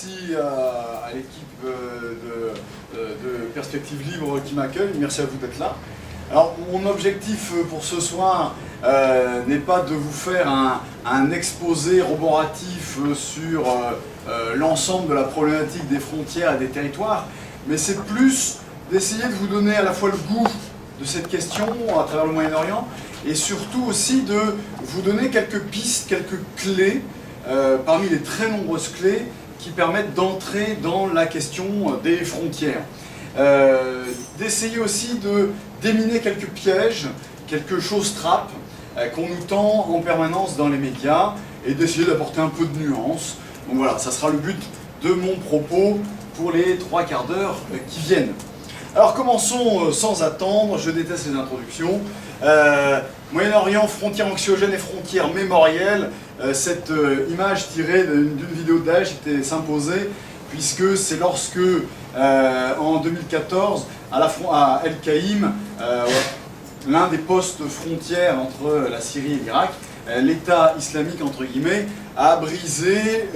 merci à l'équipe de Perspective Libre qui m'accueille, merci à vous d'être là. Alors mon objectif pour ce soir n'est pas de vous faire un exposé roboratif sur l'ensemble de la problématique des frontières et des territoires, mais c'est plus d'essayer de vous donner à la fois le goût de cette question à travers le Moyen-Orient et surtout aussi de vous donner quelques pistes, quelques clés parmi les très nombreuses clés qui permettent d'entrer dans la question des frontières. D'essayer aussi de déminer quelques pièges, quelques choses trappes qu'on nous tend en permanence dans les médias et d'essayer d'apporter un peu de nuance. Donc voilà, ça sera le but de mon propos pour les 3 quarts d'heure qui viennent. Alors commençons sans attendre, je déteste les introductions. Moyen-Orient, frontières anxiogènes et frontières mémorielles. Cette image tirée d'une vidéo de Daesh était s'imposer puisque c'est lorsque, en 2014, à El Kaïm, l'un des postes frontières entre la Syrie et l'Irak, l'État islamique, entre guillemets, a brisé,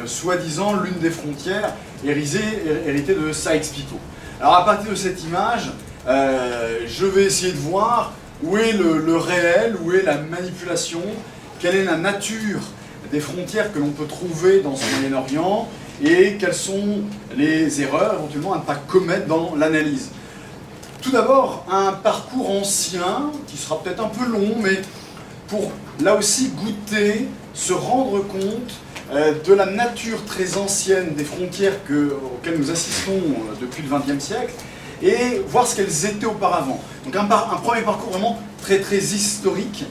soi-disant, l'une des frontières héritée de Sykes-Picot. Alors à partir de cette image, je vais essayer de voir où est le réel, où est la manipulation, quelle est la nature des frontières que l'on peut trouver dans ce Moyen-Orient et quelles sont les erreurs éventuellement à ne pas commettre dans l'analyse. Tout d'abord, un parcours ancien, qui sera peut-être un peu long, mais pour là aussi goûter, se rendre compte de la nature très ancienne des frontières auxquelles nous assistons depuis le XXe siècle et voir ce qu'elles étaient auparavant. Donc un premier parcours vraiment très très historique.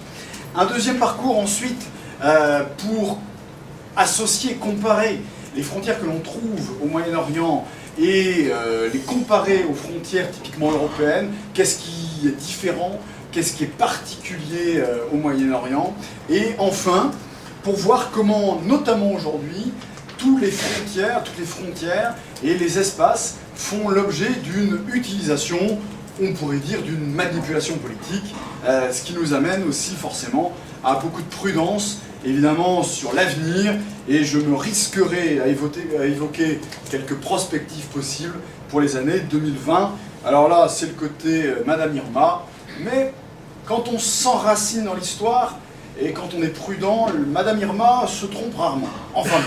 Un deuxième parcours ensuite pour associer, comparer les frontières que l'on trouve au Moyen-Orient et les comparer aux frontières typiquement européennes. Qu'est-ce qui est différent? Qu'est-ce qui est particulier au Moyen-Orient? Et enfin, pour voir comment, notamment aujourd'hui, toutes les frontières et les espaces font l'objet d'une utilisation, on pourrait dire, d'une manipulation politique, ce qui nous amène aussi forcément à beaucoup de prudence, évidemment, sur l'avenir, et je me risquerai à évoquer quelques prospectives possibles pour les années 2020. Alors là, c'est le côté Madame Irma, mais quand on s'enracine dans l'histoire, et quand on est prudent, Madame Irma se trompe rarement. Enfin,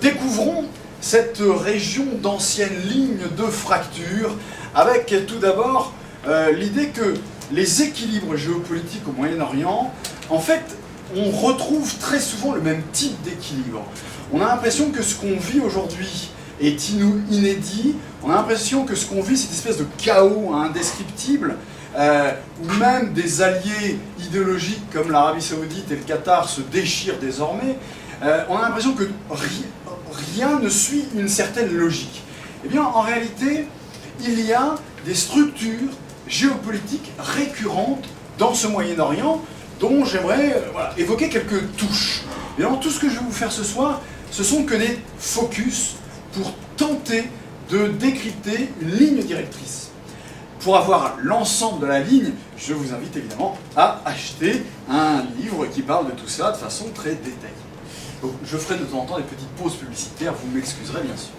découvrons cette région d'anciennes lignes de fracture, avec tout d'abord l'idée que les équilibres géopolitiques au Moyen-Orient, en fait, on retrouve très souvent le même type d'équilibre. On a l'impression que ce qu'on vit aujourd'hui est inédit, on a l'impression que ce qu'on vit, c'est une espèce de chaos indescriptible, où même des alliés idéologiques comme l'Arabie Saoudite et le Qatar se déchirent désormais. On a l'impression que rien ne suit une certaine logique. Eh bien, en réalité, il y a des structures géopolitiques récurrentes dans ce Moyen-Orient dont j'aimerais évoquer quelques touches. Et alors, tout ce que je vais vous faire ce soir, ce sont que des focus pour tenter de décrypter une ligne directrice. Pour avoir l'ensemble de la ligne, je vous invite évidemment à acheter un livre qui parle de tout ça de façon très détaillée. Donc, je ferai de temps en temps des petites pauses publicitaires, vous m'excuserez bien sûr.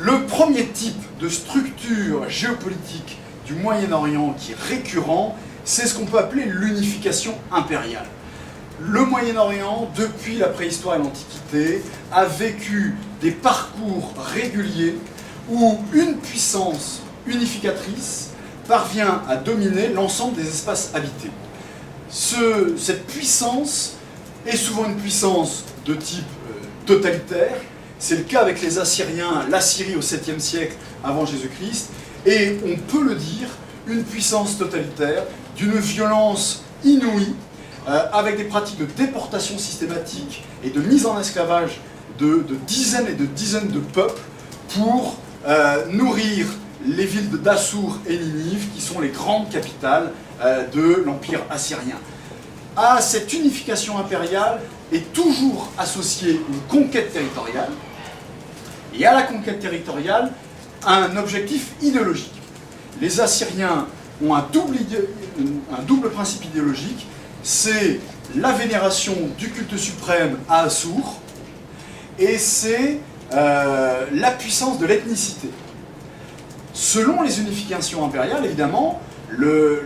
Le premier type de structure géopolitique du Moyen-Orient qui est récurrent, c'est ce qu'on peut appeler l'unification impériale. Le Moyen-Orient, depuis la préhistoire et l'Antiquité, a vécu des parcours réguliers où une puissance unificatrice parvient à dominer l'ensemble des espaces habités. Cette puissance est souvent une puissance de type totalitaire. C'est le cas avec les Assyriens, l'Assyrie au 7e siècle avant Jésus-Christ, et on peut le dire, une puissance totalitaire d'une violence inouïe, avec des pratiques de déportation systématique et de mise en esclavage de dizaines et de dizaines de peuples pour nourrir les villes d'Assur et Ninive, qui sont les grandes capitales de l'Empire assyrien. À cette unification impériale est toujours associée une conquête territoriale, et à la conquête territoriale, un objectif idéologique. Les Assyriens ont un double principe idéologique, c'est la vénération du culte suprême à Assur, et c'est la puissance de l'ethnicité. Selon les unifications impériales, évidemment, le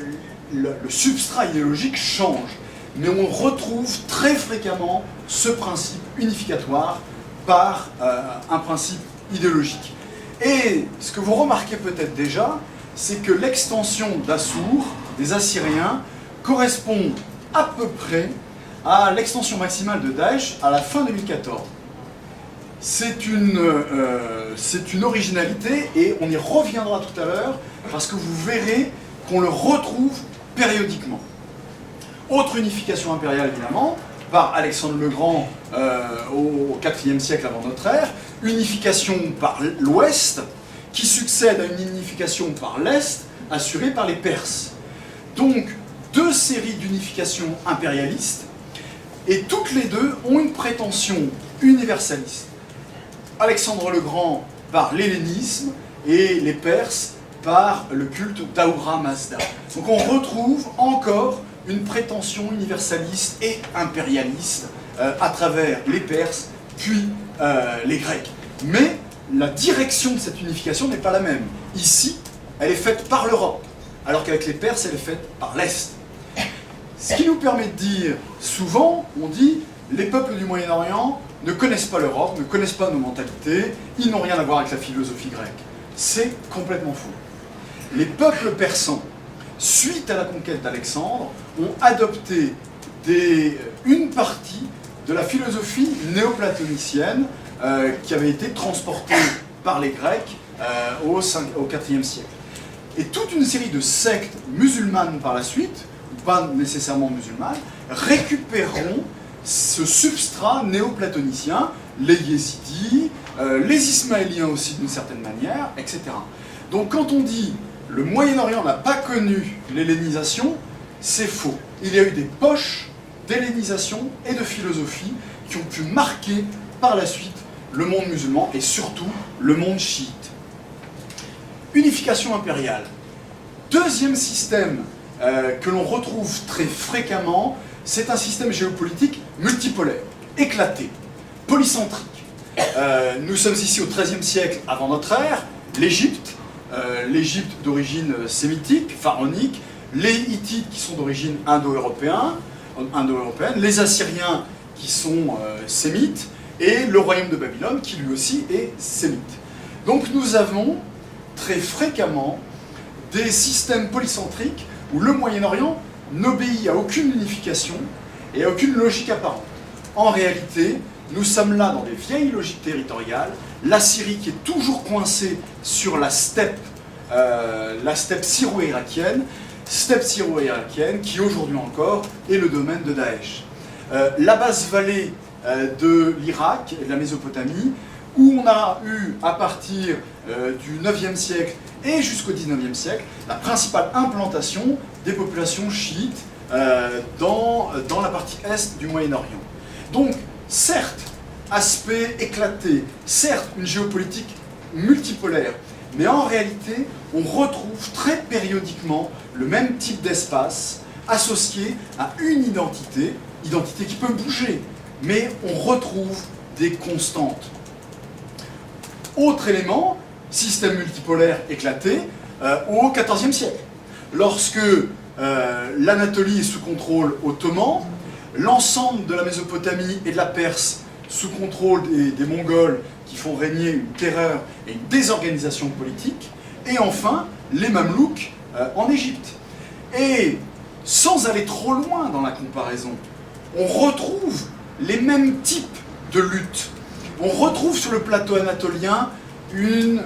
substrat idéologique change, mais on retrouve très fréquemment ce principe unificatoire par un principe idéologique. Et ce que vous remarquez peut-être déjà, c'est que l'extension d'Assur, des Assyriens, correspond à peu près à l'extension maximale de Daesh à la fin 2014. C'est une originalité, et on y reviendra tout à l'heure, parce que vous verrez qu'on le retrouve périodiquement. Autre unification impériale, évidemment, par Alexandre le Grand au IVe siècle avant notre ère, unification par l'Ouest, qui succède à une unification par l'Est, assurée par les Perses. Donc, deux séries d'unification impérialistes, et toutes les deux ont une prétention universaliste. Alexandre le Grand par l'hellénisme, et les Perses par le culte d'Ahura Mazda. Donc on retrouve encore une prétention universaliste et impérialiste à travers les Perses, puis les Grecs. Mais la direction de cette unification n'est pas la même. Ici, elle est faite par l'Europe, alors qu'avec les Perses, elle est faite par l'Est. Ce qui nous permet de dire, souvent, on dit, les peuples du Moyen-Orient ne connaissent pas l'Europe, ne connaissent pas nos mentalités, ils n'ont rien à voir avec la philosophie grecque. C'est complètement faux. Les peuples persans, suite à la conquête d'Alexandre, ont adopté une partie de la philosophie néoplatonicienne qui avait été transportée par les Grecs au IVe siècle. Et toute une série de sectes musulmanes par la suite, ou pas nécessairement musulmanes, récupéreront ce substrat néoplatonicien, les Yézidis, les Ismaéliens aussi d'une certaine manière, etc. Donc quand on dit le Moyen-Orient n'a pas connu l'hellénisation, c'est faux. Il y a eu des poches d'hellénisation et de philosophie qui ont pu marquer par la suite le monde musulman et surtout le monde chiite. Unification impériale. Deuxième système que l'on retrouve très fréquemment, c'est un système géopolitique multipolaire, éclaté, polycentrique. Nous sommes ici au XIIIe siècle avant notre ère, l'Égypte d'origine sémitique, pharaonique, les Hittites qui sont d'origine indo-européenne, les Assyriens qui sont sémites, et le royaume de Babylone qui lui aussi est sémite. Donc nous avons très fréquemment des systèmes polycentriques où le Moyen-Orient n'obéit à aucune unification et à aucune logique apparente. En réalité, nous sommes là dans des vieilles logiques territoriales, la Syrie qui est toujours coincée sur la steppe syro-irakienne, qui aujourd'hui encore est le domaine de Daesh. La basse vallée de l'Irak et de la Mésopotamie, où on a eu, à partir du IXe siècle et jusqu'au XIXe siècle, la principale implantation des populations chiites dans la partie est du Moyen-Orient. Donc, certes, aspect éclaté, certes, une géopolitique multipolaire, mais en réalité, on retrouve très périodiquement le même type d'espace associé à une identité qui peut bouger, mais on retrouve des constantes. Autre élément, système multipolaire éclaté, au XIVe siècle, lorsque l'Anatolie est sous contrôle ottoman, l'ensemble de la Mésopotamie et de la Perse sous contrôle des Mongols qui font régner une terreur et une désorganisation politique, et enfin les Mamelouks en Égypte. Et sans aller trop loin dans la comparaison, on retrouve les mêmes types de luttes. On retrouve sur le plateau anatolien une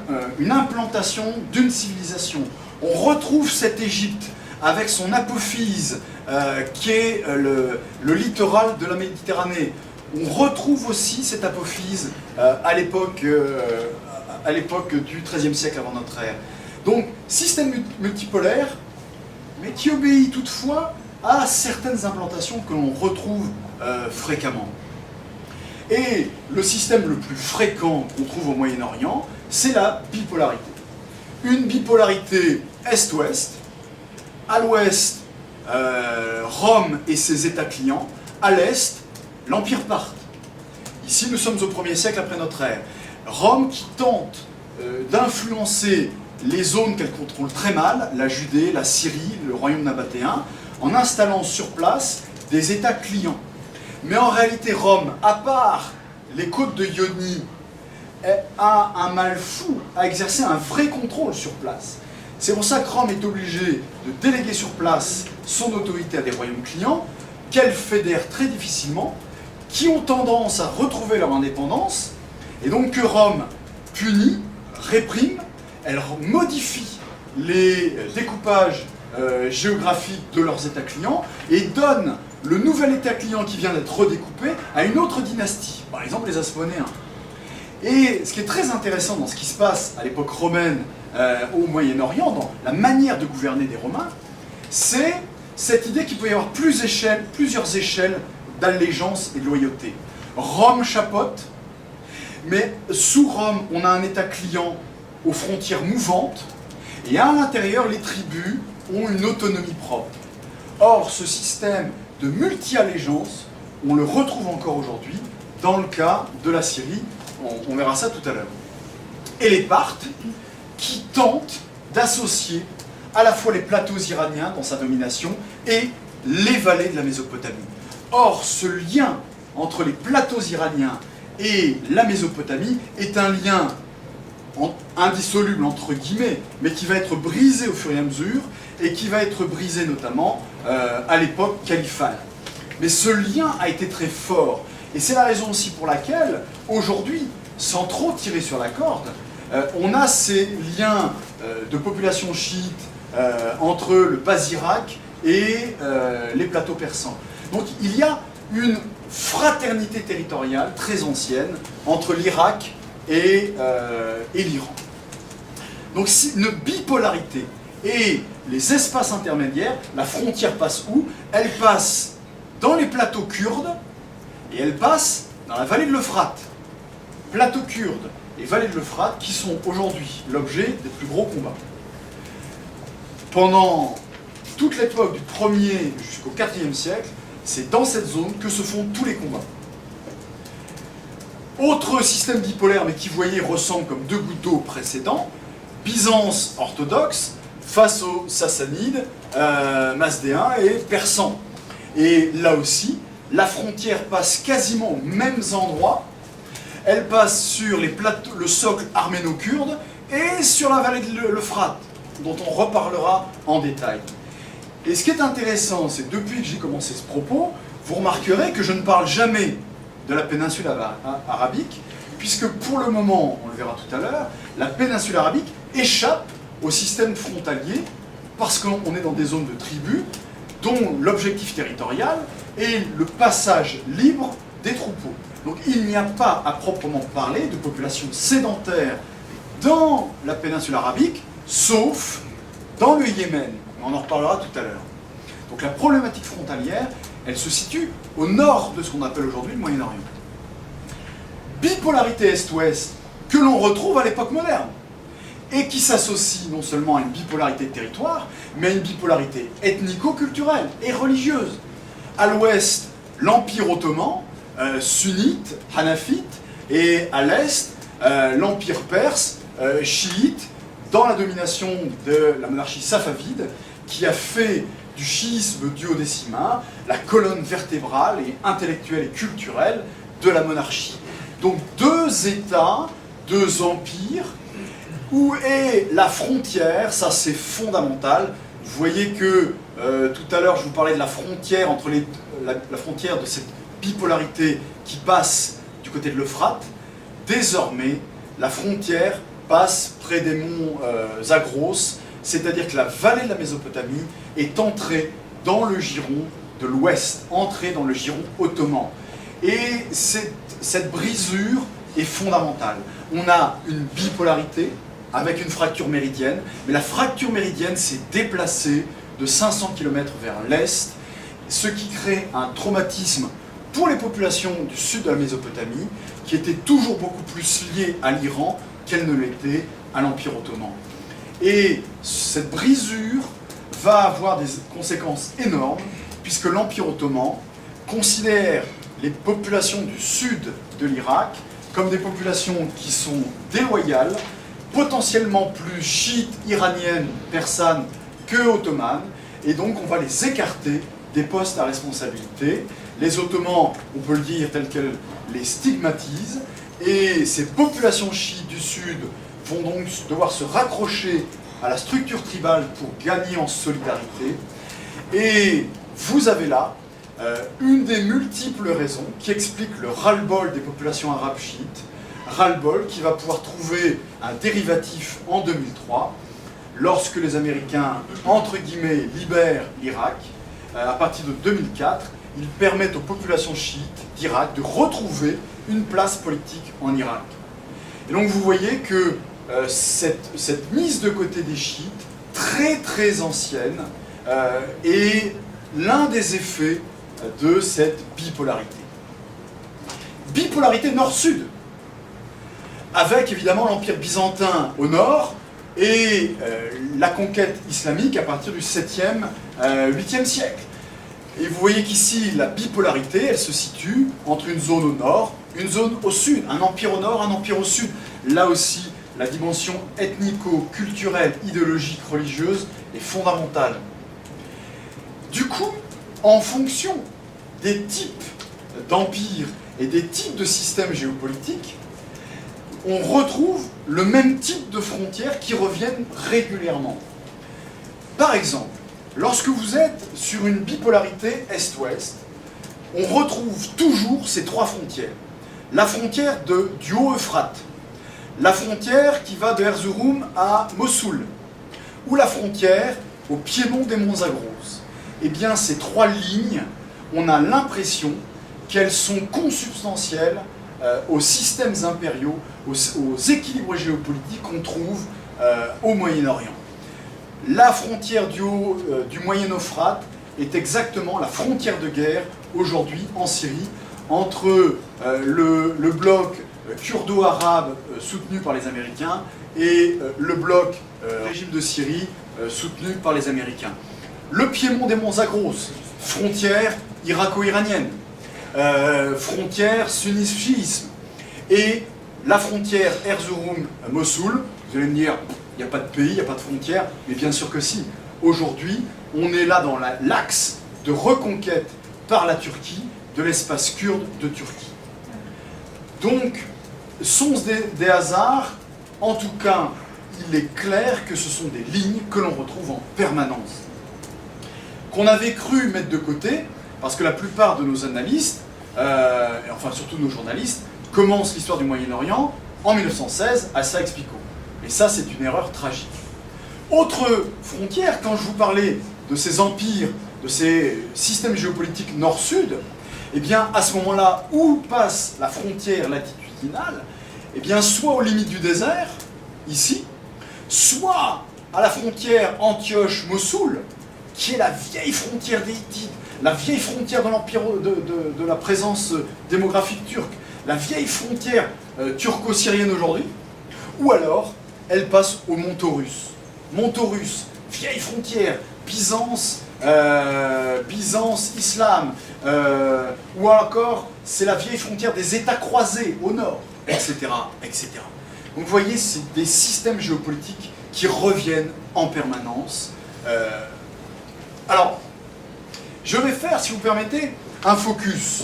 implantation d'une civilisation. On retrouve cette Égypte avec son apophyse qui est le littoral de la Méditerranée. On retrouve aussi cette apophyse à l'époque du XIIIe siècle avant notre ère. Donc, système multipolaire, mais qui obéit toutefois à certaines implantations que l'on retrouve fréquemment. Et le système le plus fréquent qu'on trouve au Moyen-Orient, c'est la bipolarité. Une bipolarité Est-Ouest. À l'Ouest, Rome et ses États clients. À l'Est, l'Empire parthe. Ici, nous sommes au 1er siècle après notre ère. Rome qui tente d'influencer les zones qu'elle contrôle très mal, la Judée, la Syrie, le royaume nabatéen, en installant sur place des États clients. Mais en réalité, Rome, à part les côtes de Ionie, a un mal fou à exercer un vrai contrôle sur place. C'est pour ça que Rome est obligée de déléguer sur place son autorité à des royaumes clients, qu'elle fédère très difficilement, qui ont tendance à retrouver leur indépendance, et donc que Rome punit, réprime, elle modifie les découpages géographiques de leurs États clients et donne le nouvel État client qui vient d'être redécoupé à une autre dynastie, par exemple les Asmonéens. Et ce qui est très intéressant dans ce qui se passe à l'époque romaine au Moyen-Orient, dans la manière de gouverner des Romains, c'est cette idée qu'il peut y avoir plusieurs échelles d'allégeance et de loyauté. Rome chapeaute, mais sous Rome, on a un État client aux frontières mouvantes, et à l'intérieur, les tribus ont une autonomie propre. Or, ce système de multi-allégeance, on le retrouve encore aujourd'hui dans le cas de la Syrie, on verra ça tout à l'heure. Et les Parthes, qui tentent d'associer à la fois les plateaux iraniens dans sa domination et les vallées de la Mésopotamie. Or, ce lien entre les plateaux iraniens et la Mésopotamie est un lien indissoluble entre guillemets, mais qui va être brisé au fur et à mesure, et qui va être brisé notamment à l'époque califale. Mais ce lien a été très fort, et c'est la raison aussi pour laquelle, aujourd'hui, sans trop tirer sur la corde, on a ces liens de population chiite entre le Bas-Irak et les plateaux persans. Donc il y a une fraternité territoriale très ancienne entre l'Irak et l'Iran. Donc une bipolarité. Et les espaces intermédiaires, la frontière passe où? Elle passe dans les plateaux kurdes et elle passe dans la vallée de l'Euphrate. Plateaux kurdes et vallée de l'Euphrate qui sont aujourd'hui l'objet des plus gros combats. Pendant toute l'époque du 1er jusqu'au 4e siècle, c'est dans cette zone que se font tous les combats. Autre système bipolaire, mais qui, vous voyez, ressemble comme deux gouttes d'eau précédents, Byzance orthodoxe face aux Sassanides, Mazdéens et Persans. Et là aussi, la frontière passe quasiment aux mêmes endroits. Elle passe sur les plateaux, le socle arméno-kurde et sur la vallée de l'Euphrate, dont on reparlera en détail. Et ce qui est intéressant, c'est que depuis que j'ai commencé ce propos, vous remarquerez que je ne parle jamais de la péninsule arabique, puisque pour le moment, on le verra tout à l'heure, la péninsule arabique échappe au système frontalier, parce qu'on est dans des zones de tribus, dont l'objectif territorial est le passage libre des troupeaux. Donc il n'y a pas à proprement parler de population sédentaire dans la péninsule arabique, sauf dans le Yémen. On en reparlera tout à l'heure. Donc la problématique frontalière, elle se situe au nord de ce qu'on appelle aujourd'hui le Moyen-Orient. Bipolarité Est-Ouest que l'on retrouve à l'époque moderne et qui s'associe non seulement à une bipolarité de territoire, mais à une bipolarité ethnico-culturelle et religieuse. À l'ouest, l'Empire ottoman, sunnite, hanafite, et à l'est, l'Empire perse, chiite, dans la domination de la monarchie safavide, qui a fait du chiisme duodécimain la colonne vertébrale et intellectuelle et culturelle de la monarchie. Donc deux États, deux empires. Où est la frontière? Ça, c'est fondamental. Vous voyez que tout à l'heure, je vous parlais de la frontière entre la frontière de cette bipolarité qui passe du côté de l'Euphrate. Désormais, la frontière passe près des monts Zagros, c'est-à-dire que la vallée de la Mésopotamie est entrée dans le giron de l'Ouest, entrée dans le giron ottoman. Et cette brisure est fondamentale. On a une bipolarité, avec une fracture méridienne, mais la fracture méridienne s'est déplacée de 500 km vers l'est, ce qui crée un traumatisme pour les populations du sud de la Mésopotamie, qui étaient toujours beaucoup plus liées à l'Iran qu'elles ne l'étaient à l'Empire ottoman. Et cette brisure va avoir des conséquences énormes, puisque l'Empire ottoman considère les populations du sud de l'Irak comme des populations qui sont déloyales, potentiellement plus chiites, iraniennes, persanes que ottomanes, et donc on va les écarter des postes à responsabilité. Les Ottomans, on peut le dire tel qu'elles, les stigmatisent, et ces populations chiites du sud vont donc devoir se raccrocher à la structure tribale pour gagner en solidarité. Et vous avez là une des multiples raisons qui explique le ras-le-bol des populations arabes chiites, ras-le-bol qui va pouvoir trouver un dérivatif en 2003, lorsque les Américains, entre guillemets, libèrent l'Irak. À partir de 2004, ils permettent aux populations chiites d'Irak de retrouver une place politique en Irak. Et donc vous voyez que cette mise de côté des chiites, très très ancienne, est l'un des effets de cette bipolarité. Bipolarité nord-sud, avec évidemment l'Empire byzantin au nord et la conquête islamique à partir du 7e, 8e siècle. Et vous voyez qu'ici, la bipolarité, elle se situe entre une zone au nord, une zone au sud, un empire au nord, un empire au sud. Là aussi, la dimension ethnico-culturelle, idéologique, religieuse est fondamentale. Du coup, en fonction des types d'empires et des types de systèmes géopolitiques, on retrouve le même type de frontières qui reviennent régulièrement. Par exemple, lorsque vous êtes sur une bipolarité Est-Ouest, on retrouve toujours ces trois frontières. La frontière du Haut-Euphrate, la frontière qui va de Erzurum à Mossoul, ou la frontière au piémont des monts Zagros. Eh bien, ces trois lignes, on a l'impression qu'elles sont consubstantielles aux systèmes impériaux, aux équilibres géopolitiques qu'on trouve au Moyen-Orient. La frontière du Moyen-Euphrate est exactement la frontière de guerre aujourd'hui en Syrie entre le bloc kurdo-arabe soutenu par les Américains et le bloc régime de Syrie soutenu par les Américains. Le piémont des monts Zagros, frontière irako-iranienne, frontière sunnisme, et la frontière Erzurum-Mossoul. Vous allez me dire, il n'y a pas de pays, il n'y a pas de frontière, mais bien sûr que si. Aujourd'hui, on est là dans l'axe de reconquête par la Turquie de l'espace kurde de Turquie. Donc, sont-ce des hasards? En tout cas, il est clair que ce sont des lignes que l'on retrouve en permanence. Qu'on avait cru mettre de côté, parce que la plupart de nos analystes, et enfin surtout nos journalistes, commencent l'histoire du Moyen-Orient en 1916 à Sykes-Picot. Et ça, c'est une erreur tragique. Autre frontière, quand je vous parlais de ces empires, de ces systèmes géopolitiques nord-sud, eh bien, à ce moment-là, où passe la frontière latitudinale? Eh bien, soit aux limites du désert, ici, soit à la frontière Antioche-Mossoul, qui est la vieille frontière des Hittites, la vieille frontière de l'empire de la présence démographique turque, la vieille frontière turco-syrienne aujourd'hui, ou alors elle passe au mont Taurus. Mont Taurus, vieille frontière, Byzance, islam, ou encore c'est la vieille frontière des États croisés au nord, etc., etc. Donc vous voyez, c'est des systèmes géopolitiques qui reviennent en permanence. Alors, je vais faire, si vous permettez, un focus.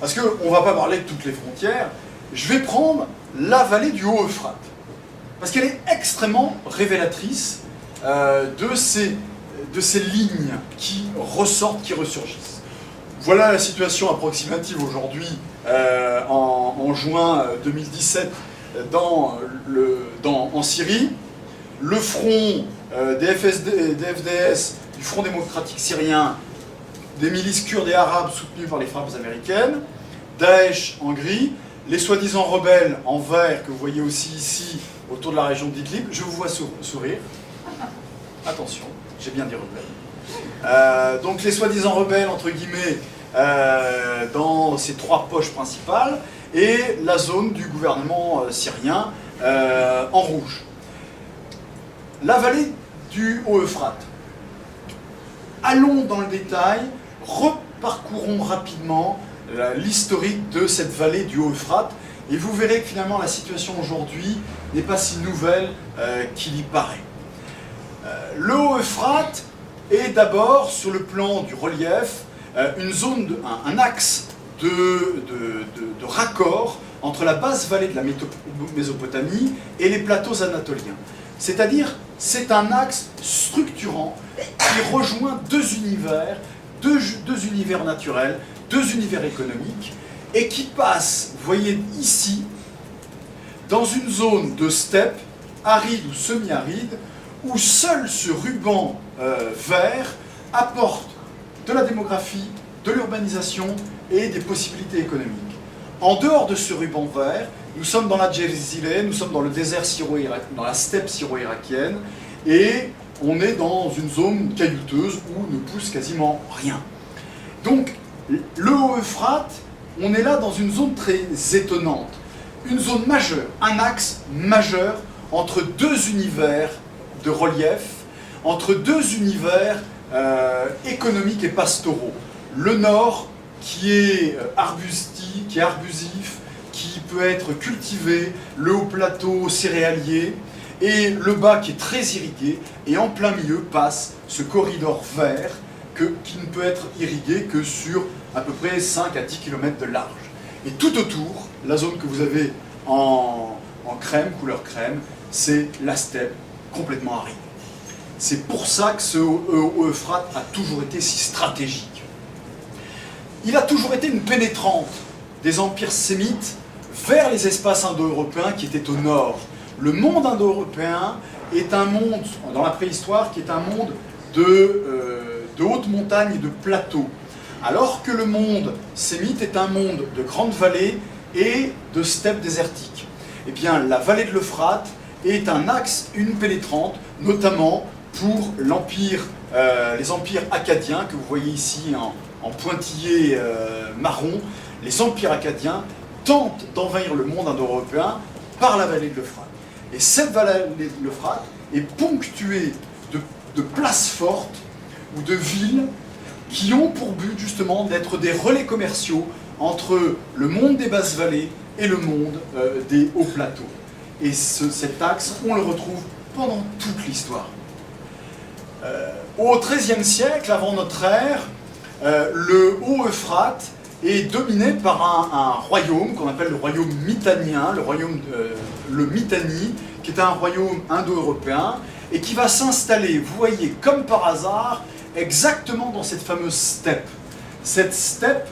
Parce qu'on ne va pas parler de toutes les frontières. Je vais prendre la vallée du Haut-Euphrate. Parce qu'elle est extrêmement révélatrice de ces lignes qui ressortent, qui ressurgissent. Voilà la situation approximative aujourd'hui, en juin 2017, en Syrie. Le front des FDS, du Front démocratique syrien, des milices kurdes et arabes soutenues par les frappes américaines, Daesh en gris, les soi-disant rebelles en vert que vous voyez aussi ici autour de la région d'Idlib. Je vous vois sourire. Attention, j'ai bien dit rebelles. Donc les soi-disant rebelles, entre guillemets, dans ces trois poches principales, et la zone du gouvernement syrien en rouge. La vallée du Haut-Euphrate. Allons dans le détail, reparcourons rapidement l'historique de cette vallée du Haut-Euphrate, et vous verrez que finalement la situation aujourd'hui n'est pas si nouvelle qu'il y paraît. Le Haut-Euphrate est d'abord, sur le plan du relief, une zone, un axe de raccord entre la basse vallée de la Mésopotamie et les plateaux anatoliens. C'est-à-dire, c'est un axe structurant qui rejoint deux univers naturels, deux univers économiques, et qui passe, vous voyez ici, dans une zone de steppe, aride ou semi-aride, où seul ce ruban vert apporte de la démographie, de l'urbanisation et des possibilités économiques. En dehors de ce ruban vert, nous sommes dans la Jezireh, nous sommes dans le désert dans la steppe syro-irakienne, et on est dans une zone caillouteuse où ne pousse quasiment rien. Donc, le Haut-Euphrate, on est là dans une zone très étonnante, une zone majeure, un axe majeur entre deux univers de relief, entre deux univers économiques et pastoraux. Le nord, qui est arbusif, qui peut être cultivé, le haut plateau céréalier, et le bas qui est très irrigué, et en plein milieu passe ce corridor vert qui ne peut être irrigué que sur à peu près 5 à 10 km de large. Et tout autour, la zone que vous avez en crème, couleur crème, c'est la steppe complètement aride. C'est pour ça que ce Haut-Euphrate a toujours été si stratégique. Il a toujours été une pénétrante des empires sémites vers les espaces indo-européens qui étaient au nord. Le monde indo-européen est un monde, dans la préhistoire, qui est un monde de hautes montagnes et de plateaux, alors que le monde sémite est un monde de grandes vallées et de steppes désertiques. Eh bien, la vallée de l'Euphrate est un axe, une pénétrante, notamment pour les empires akkadiens, que vous voyez ici en pointillé marron. Les empires akkadiens tentent d'envahir le monde indo-européen par la vallée de l'Euphrate. Et cette vallée de l'Euphrate est ponctuée de places fortes ou de villes qui ont pour but justement d'être des relais commerciaux entre le monde des basses vallées et le monde des hauts plateaux. Et cet axe, on le retrouve pendant toute l'histoire. Au XIIIe siècle, avant notre ère, le Haut-Euphrate est dominé par un royaume qu'on appelle le royaume mitanien, le Mitanni, qui est un royaume indo-européen, et qui va s'installer, vous voyez, comme par hasard, exactement dans cette fameuse steppe. Cette steppe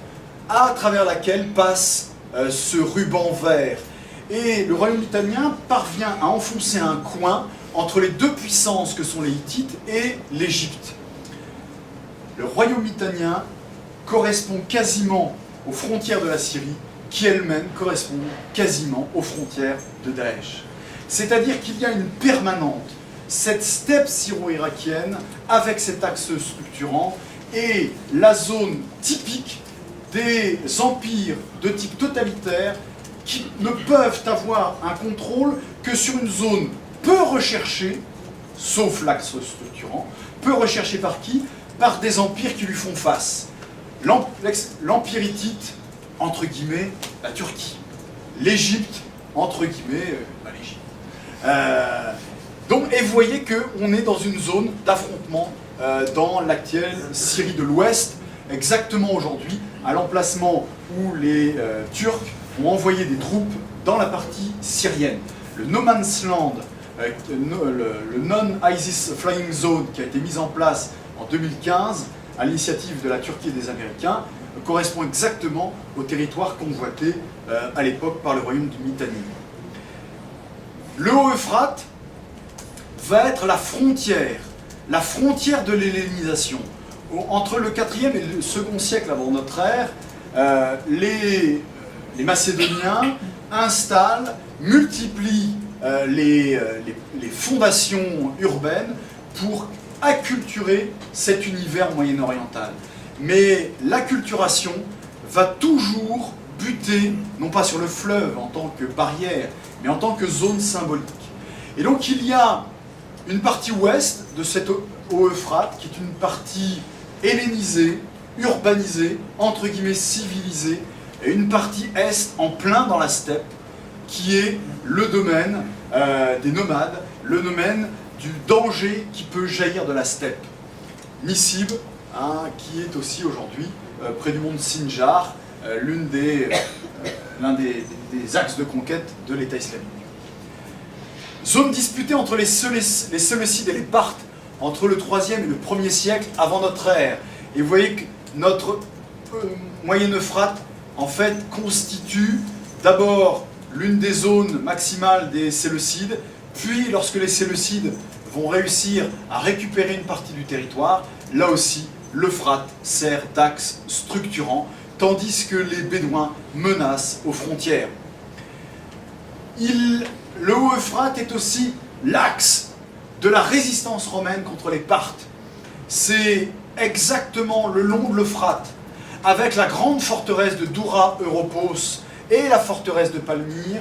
à travers laquelle passe ce ruban vert. Et le royaume mitanien parvient à enfoncer un coin entre les deux puissances que sont les Hittites et l'Égypte. Le royaume mitanien correspond quasiment aux frontières de la Syrie, qui elles-mêmes correspondent quasiment aux frontières de Daesh. C'est-à-dire qu'il y a une permanente, cette steppe syro-irakienne avec cet axe structurant est la zone typique des empires de type totalitaire qui ne peuvent avoir un contrôle que sur une zone peu recherchée, sauf l'axe structurant, peu recherchée par qui? Par des empires qui lui font face. L'empire hittite, entre guillemets, la Turquie. L'Égypte, entre guillemets, l'Égypte. Donc, et vous voyez qu'on est dans une zone d'affrontement dans l'actuelle Syrie de l'Ouest, exactement aujourd'hui, à l'emplacement où les Turcs ont envoyé des troupes dans la partie syrienne. Le No Man's Land, le Non-ISIS Flying Zone qui a été mis en place en 2015 à l'initiative de la Turquie et des Américains, correspond exactement au territoire convoité à l'époque par le royaume du Mitanni. Le Haut-Euphrate va être la frontière de l'hellénisation. Entre le 4e et le 2e siècle avant notre ère, les Macédoniens installent, multiplient les fondations urbaines pour acculturer cet univers moyen-oriental. Mais l'acculturation va toujours buter, non pas sur le fleuve en tant que barrière, mais en tant que zone symbolique. Et donc il y a une partie ouest de cet Haut-Euphrate qui est une partie hellénisée, urbanisée, entre guillemets civilisée, et une partie est en plein dans la steppe, qui est le domaine des nomades, le domaine du danger qui peut jaillir de la steppe. Nisib, hein, qui est aussi aujourd'hui près du mont Sinjar, l'un des axes de conquête de l'État islamique. Zone disputée entre les Séleucides et les Parthes entre le 3e et le 1er siècle avant notre ère. Et vous voyez que notre Moyen Euphrate, en fait, constitue d'abord l'une des zones maximales des Séleucides, puis lorsque les Séleucides vont réussir à récupérer une partie du territoire, là aussi, l'Euphrate sert d'axe structurant, tandis que les Bédouins menacent aux frontières. Le Haut-Euphrate est aussi l'axe de la résistance romaine contre les Parthes. C'est exactement le long de l'Euphrate, avec la grande forteresse de Doura Europos et la forteresse de Palmyre,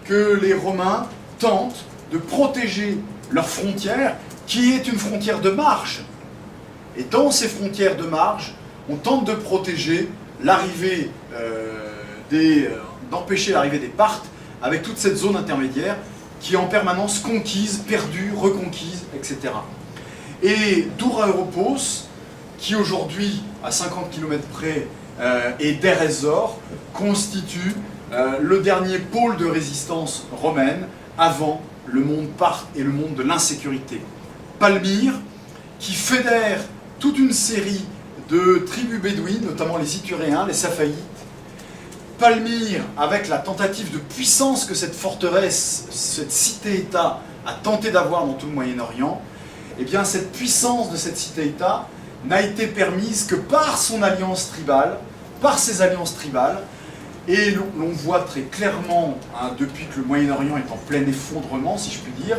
que les Romains tentent de protéger leur frontière, qui est une frontière de marge. Et dans ces frontières de marge, on tente de protéger l'arrivée d'empêcher l'arrivée des Parthes, avec toute cette zone intermédiaire qui est en permanence conquise, perdue, reconquise, etc. Et Doura Europos, qui aujourd'hui, à 50 km près, est Der ez-Zor, constitue le dernier pôle de résistance romaine avant le monde parthe et le monde de l'insécurité. Palmyre, qui fédère toute une série de tribus bédouines, notamment les Ituréens, les Safaïtes. Palmyre, avec la tentative de puissance que cette forteresse, cette cité-État a tenté d'avoir dans tout le Moyen-Orient, eh bien cette puissance de cette cité-État n'a été permise que par son alliance tribale, par ses alliances tribales, et l'on voit très clairement, hein, depuis que le Moyen-Orient est en plein effondrement, si je puis dire,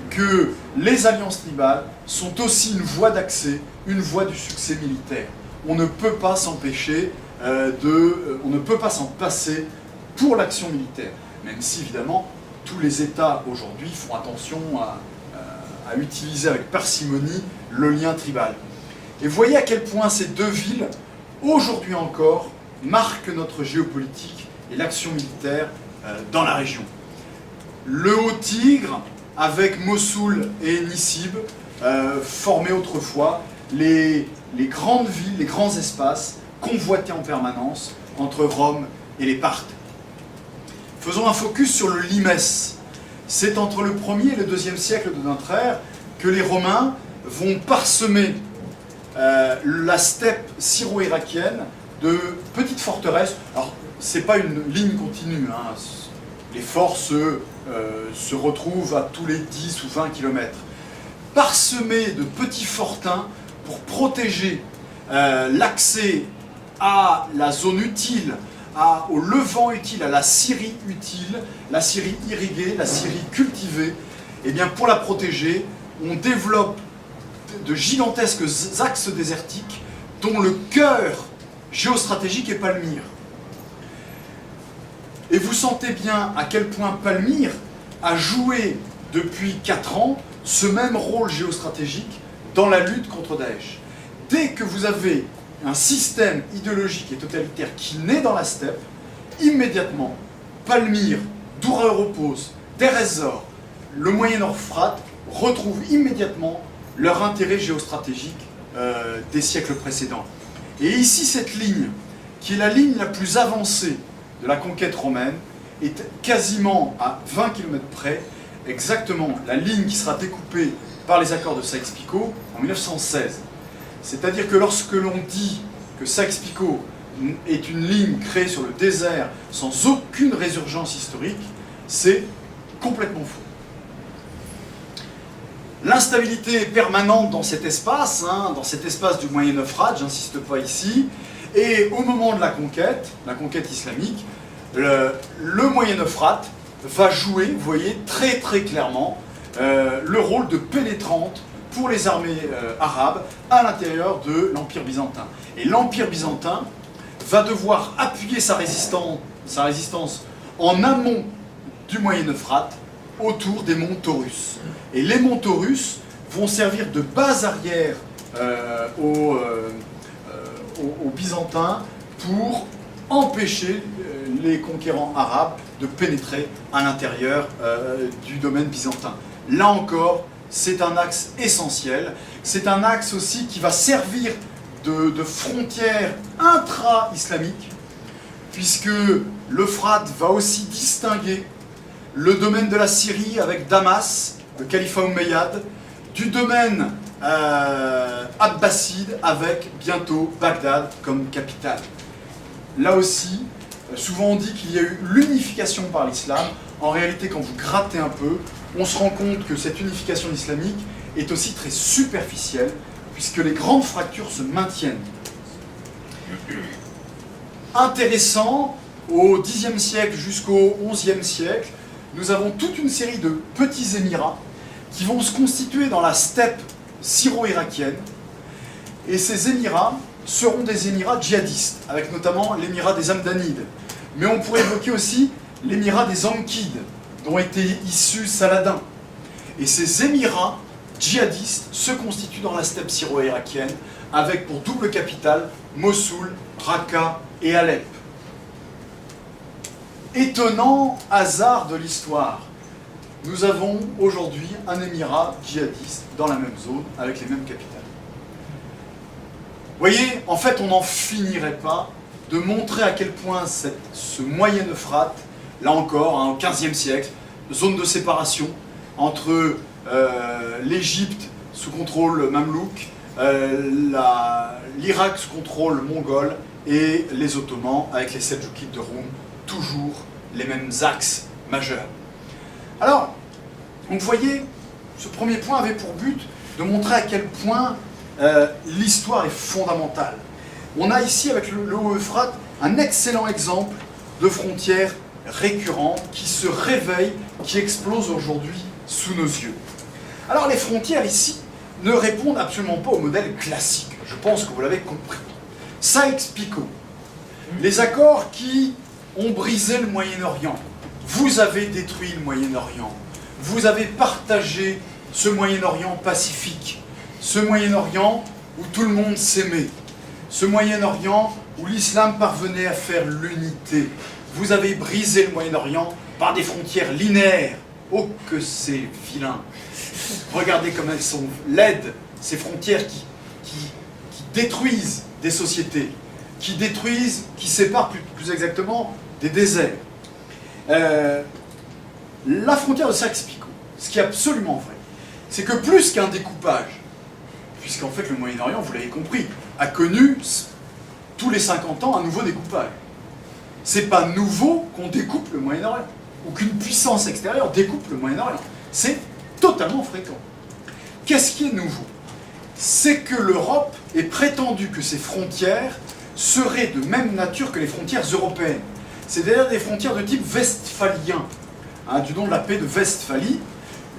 que les alliances tribales sont aussi une voie d'accès, une voie du succès militaire. On ne peut pas s'empêcher on ne peut pas s'en passer pour l'action militaire, même si évidemment tous les États aujourd'hui font attention à utiliser avec parcimonie le lien tribal. Et voyez à quel point ces deux villes, aujourd'hui encore, marquent notre géopolitique et l'action militaire dans la région. Le Haut-Tigre, avec Mossoul et Nisib, formaient autrefois les grandes villes, les grands espaces, convoités en permanence entre Rome et les Parthes. Faisons un focus sur le Limès. C'est entre le 1er et le 2e siècle de notre ère que les Romains vont parsemer la steppe syro-irakienne de petites forteresses. Alors, ce n'est pas une ligne continue, hein. Les forces se retrouvent à tous les 10 ou 20 km. Parsemés de petits fortins pour protéger l'accès à la zone utile, au levant utile, à la Syrie utile, la Syrie irriguée, la Syrie cultivée. Et bien pour la protéger, on développe de gigantesques axes désertiques dont le cœur géostratégique est Palmyre. Et vous sentez bien à quel point Palmyre a joué depuis 4 ans ce même rôle géostratégique dans la lutte contre Daesh. Dès que vous avez un système idéologique et totalitaire qui naît dans la steppe, immédiatement, Palmyre, Doura Europos, Der ez-Zor, le Moyen-Euphrate retrouvent immédiatement leur intérêt géostratégique des siècles précédents. Et ici, cette ligne, qui est la ligne la plus avancée de la conquête romaine, est quasiment à 20 km près, exactement la ligne qui sera découpée par les accords de Sykes-Picot en 1916. C'est-à-dire que lorsque l'on dit que Sykes-Picot est une ligne créée sur le désert sans aucune résurgence historique, c'est complètement faux. L'instabilité est permanente dans cet espace, du Moyen-Euphrate, j'insiste pas ici, et au moment de la conquête islamique, le Moyen-Euphrate va jouer, vous voyez, très très clairement, le rôle de pénétrante pour les armées arabes à l'intérieur de l'Empire byzantin. Et l'Empire byzantin va devoir appuyer sa résistance en amont du Moyen-Euphrate autour des monts Taurus. Et les monts Taurus vont servir de base arrière aux Byzantins pour empêcher les conquérants arabes de pénétrer à l'intérieur du domaine byzantin. Là encore, c'est un axe essentiel. C'est un axe aussi qui va servir de frontière intra-islamique, puisque l'Euphrate va aussi distinguer le domaine de la Syrie avec Damas, le califat omeyyade, du domaine abbasside avec bientôt Bagdad comme capitale. Là aussi, souvent on dit qu'il y a eu l'unification par l'islam. En réalité, quand vous grattez un peu, on se rend compte que cette unification islamique est aussi très superficielle, puisque les grandes fractures se maintiennent. Intéressant, au Xe siècle jusqu'au XIe siècle, nous avons toute une série de petits émirats qui vont se constituer dans la steppe syro-irakienne. Et ces émirats seront des émirats djihadistes, avec notamment l'émirat des Hamdanides. Mais on pourrait évoquer aussi l'émirat des Ankides, dont était issu Saladin. Et ces émirats djihadistes se constituent dans la steppe syro-irakienne, avec pour double capitale Mossoul, Raqqa et Alep. Étonnant hasard de l'histoire, nous avons aujourd'hui un émirat djihadiste dans la même zone, avec les mêmes capitales. Vous voyez, en fait, on n'en finirait pas de montrer à quel point ce moyen Euphrate, là encore, au XVe siècle, zone de séparation entre l'Égypte sous contrôle mamelouk, l'Irak sous contrôle mongol et les Ottomans avec les Seldjoukides de Roum, toujours les mêmes axes majeurs. Alors, vous voyez, ce premier point avait pour but de montrer à quel point l'histoire est fondamentale. On a ici, avec le Haut-Euphrate, un excellent exemple de frontières récurrentes qui se réveillent, qui explosent aujourd'hui sous nos yeux. Alors, les frontières ici ne répondent absolument pas au modèle classique. Je pense que vous l'avez compris. Sykes-Picot, les accords qui ont brisé le Moyen-Orient. Vous avez détruit le Moyen-Orient. Vous avez partagé ce Moyen-Orient pacifique. Ce Moyen-Orient où tout le monde s'aimait. Ce Moyen-Orient où l'islam parvenait à faire l'unité. Vous avez brisé le Moyen-Orient par des frontières linéaires. Oh que c'est vilain! Regardez comme elles sont laides, ces frontières qui détruisent des sociétés, qui séparent plus exactement des déserts. La frontière de Sykes-Picot, ce qui est absolument vrai, c'est que plus qu'un découpage, puisqu'en fait le Moyen-Orient, vous l'avez compris, a connu tous les 50 ans un nouveau découpage. C'est pas nouveau qu'on découpe le Moyen-Orient, ou qu'une puissance extérieure découpe le Moyen-Orient. C'est totalement fréquent. Qu'est-ce qui est nouveau? C'est que l'Europe ait prétendu que ses frontières seraient de même nature que les frontières européennes. C'est-à-dire des frontières de type westphalien, du nom de la paix de Westphalie.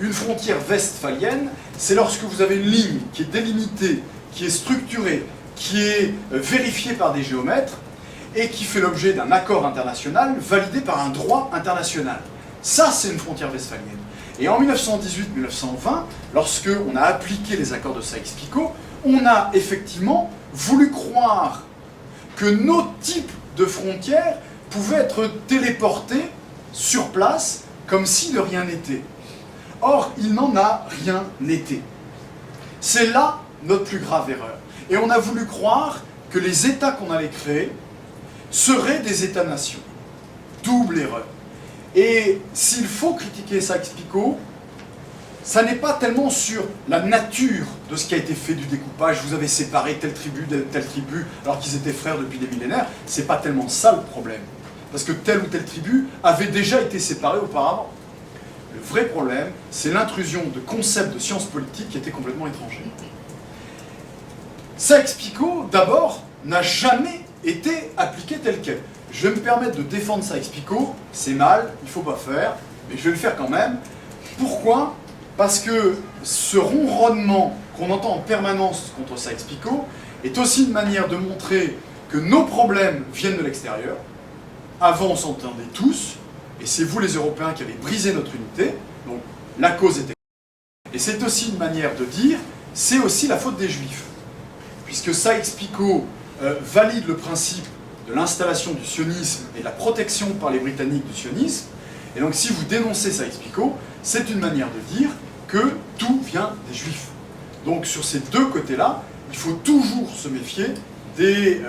Une frontière westphalienne, c'est lorsque vous avez une ligne qui est délimitée, qui est structurée, qui est vérifiée par des géomètres, et qui fait l'objet d'un accord international validé par un droit international. Ça, c'est une frontière westphalienne. Et en 1918-1920, lorsque on a appliqué les accords de Sykes-Picot, on a effectivement voulu croire que nos types de frontières pouvaient être téléportés sur place comme si de rien n'était. Or, il n'en a rien été. C'est là notre plus grave erreur. Et on a voulu croire que les États qu'on allait créer seraient des États-nations. Double erreur. Et s'il faut critiquer Sykes-Picot, ça n'est pas tellement sur la nature de ce qui a été fait du découpage. Vous avez séparé telle tribu de telle tribu alors qu'ils étaient frères depuis des millénaires. C'est pas tellement ça le problème. Parce que telle ou telle tribu avait déjà été séparée auparavant. Le vrai problème, c'est l'intrusion de concepts de sciences politiques qui étaient complètement étrangers. Sykes-Picot, d'abord, n'a jamais été appliqué tel quel. Je vais me permettre de défendre Sykes-Picot, c'est mal, il ne faut pas faire, mais je vais le faire quand même. Pourquoi? Parce que ce ronronnement qu'on entend en permanence contre Sykes-Picot est aussi une manière de montrer que nos problèmes viennent de l'extérieur. Avant, on s'entendait tous, et c'est vous les Européens qui avez brisé notre unité, donc la cause était... Et c'est aussi une manière de dire, c'est aussi la faute des Juifs. Puisque Sykes-Picot valide le principe de l'installation du sionisme et de la protection par les Britanniques du sionisme. Et donc si vous dénoncez Sykes-Picot, c'est une manière de dire que tout vient des Juifs. Donc sur ces deux côtés-là, il faut toujours se méfier des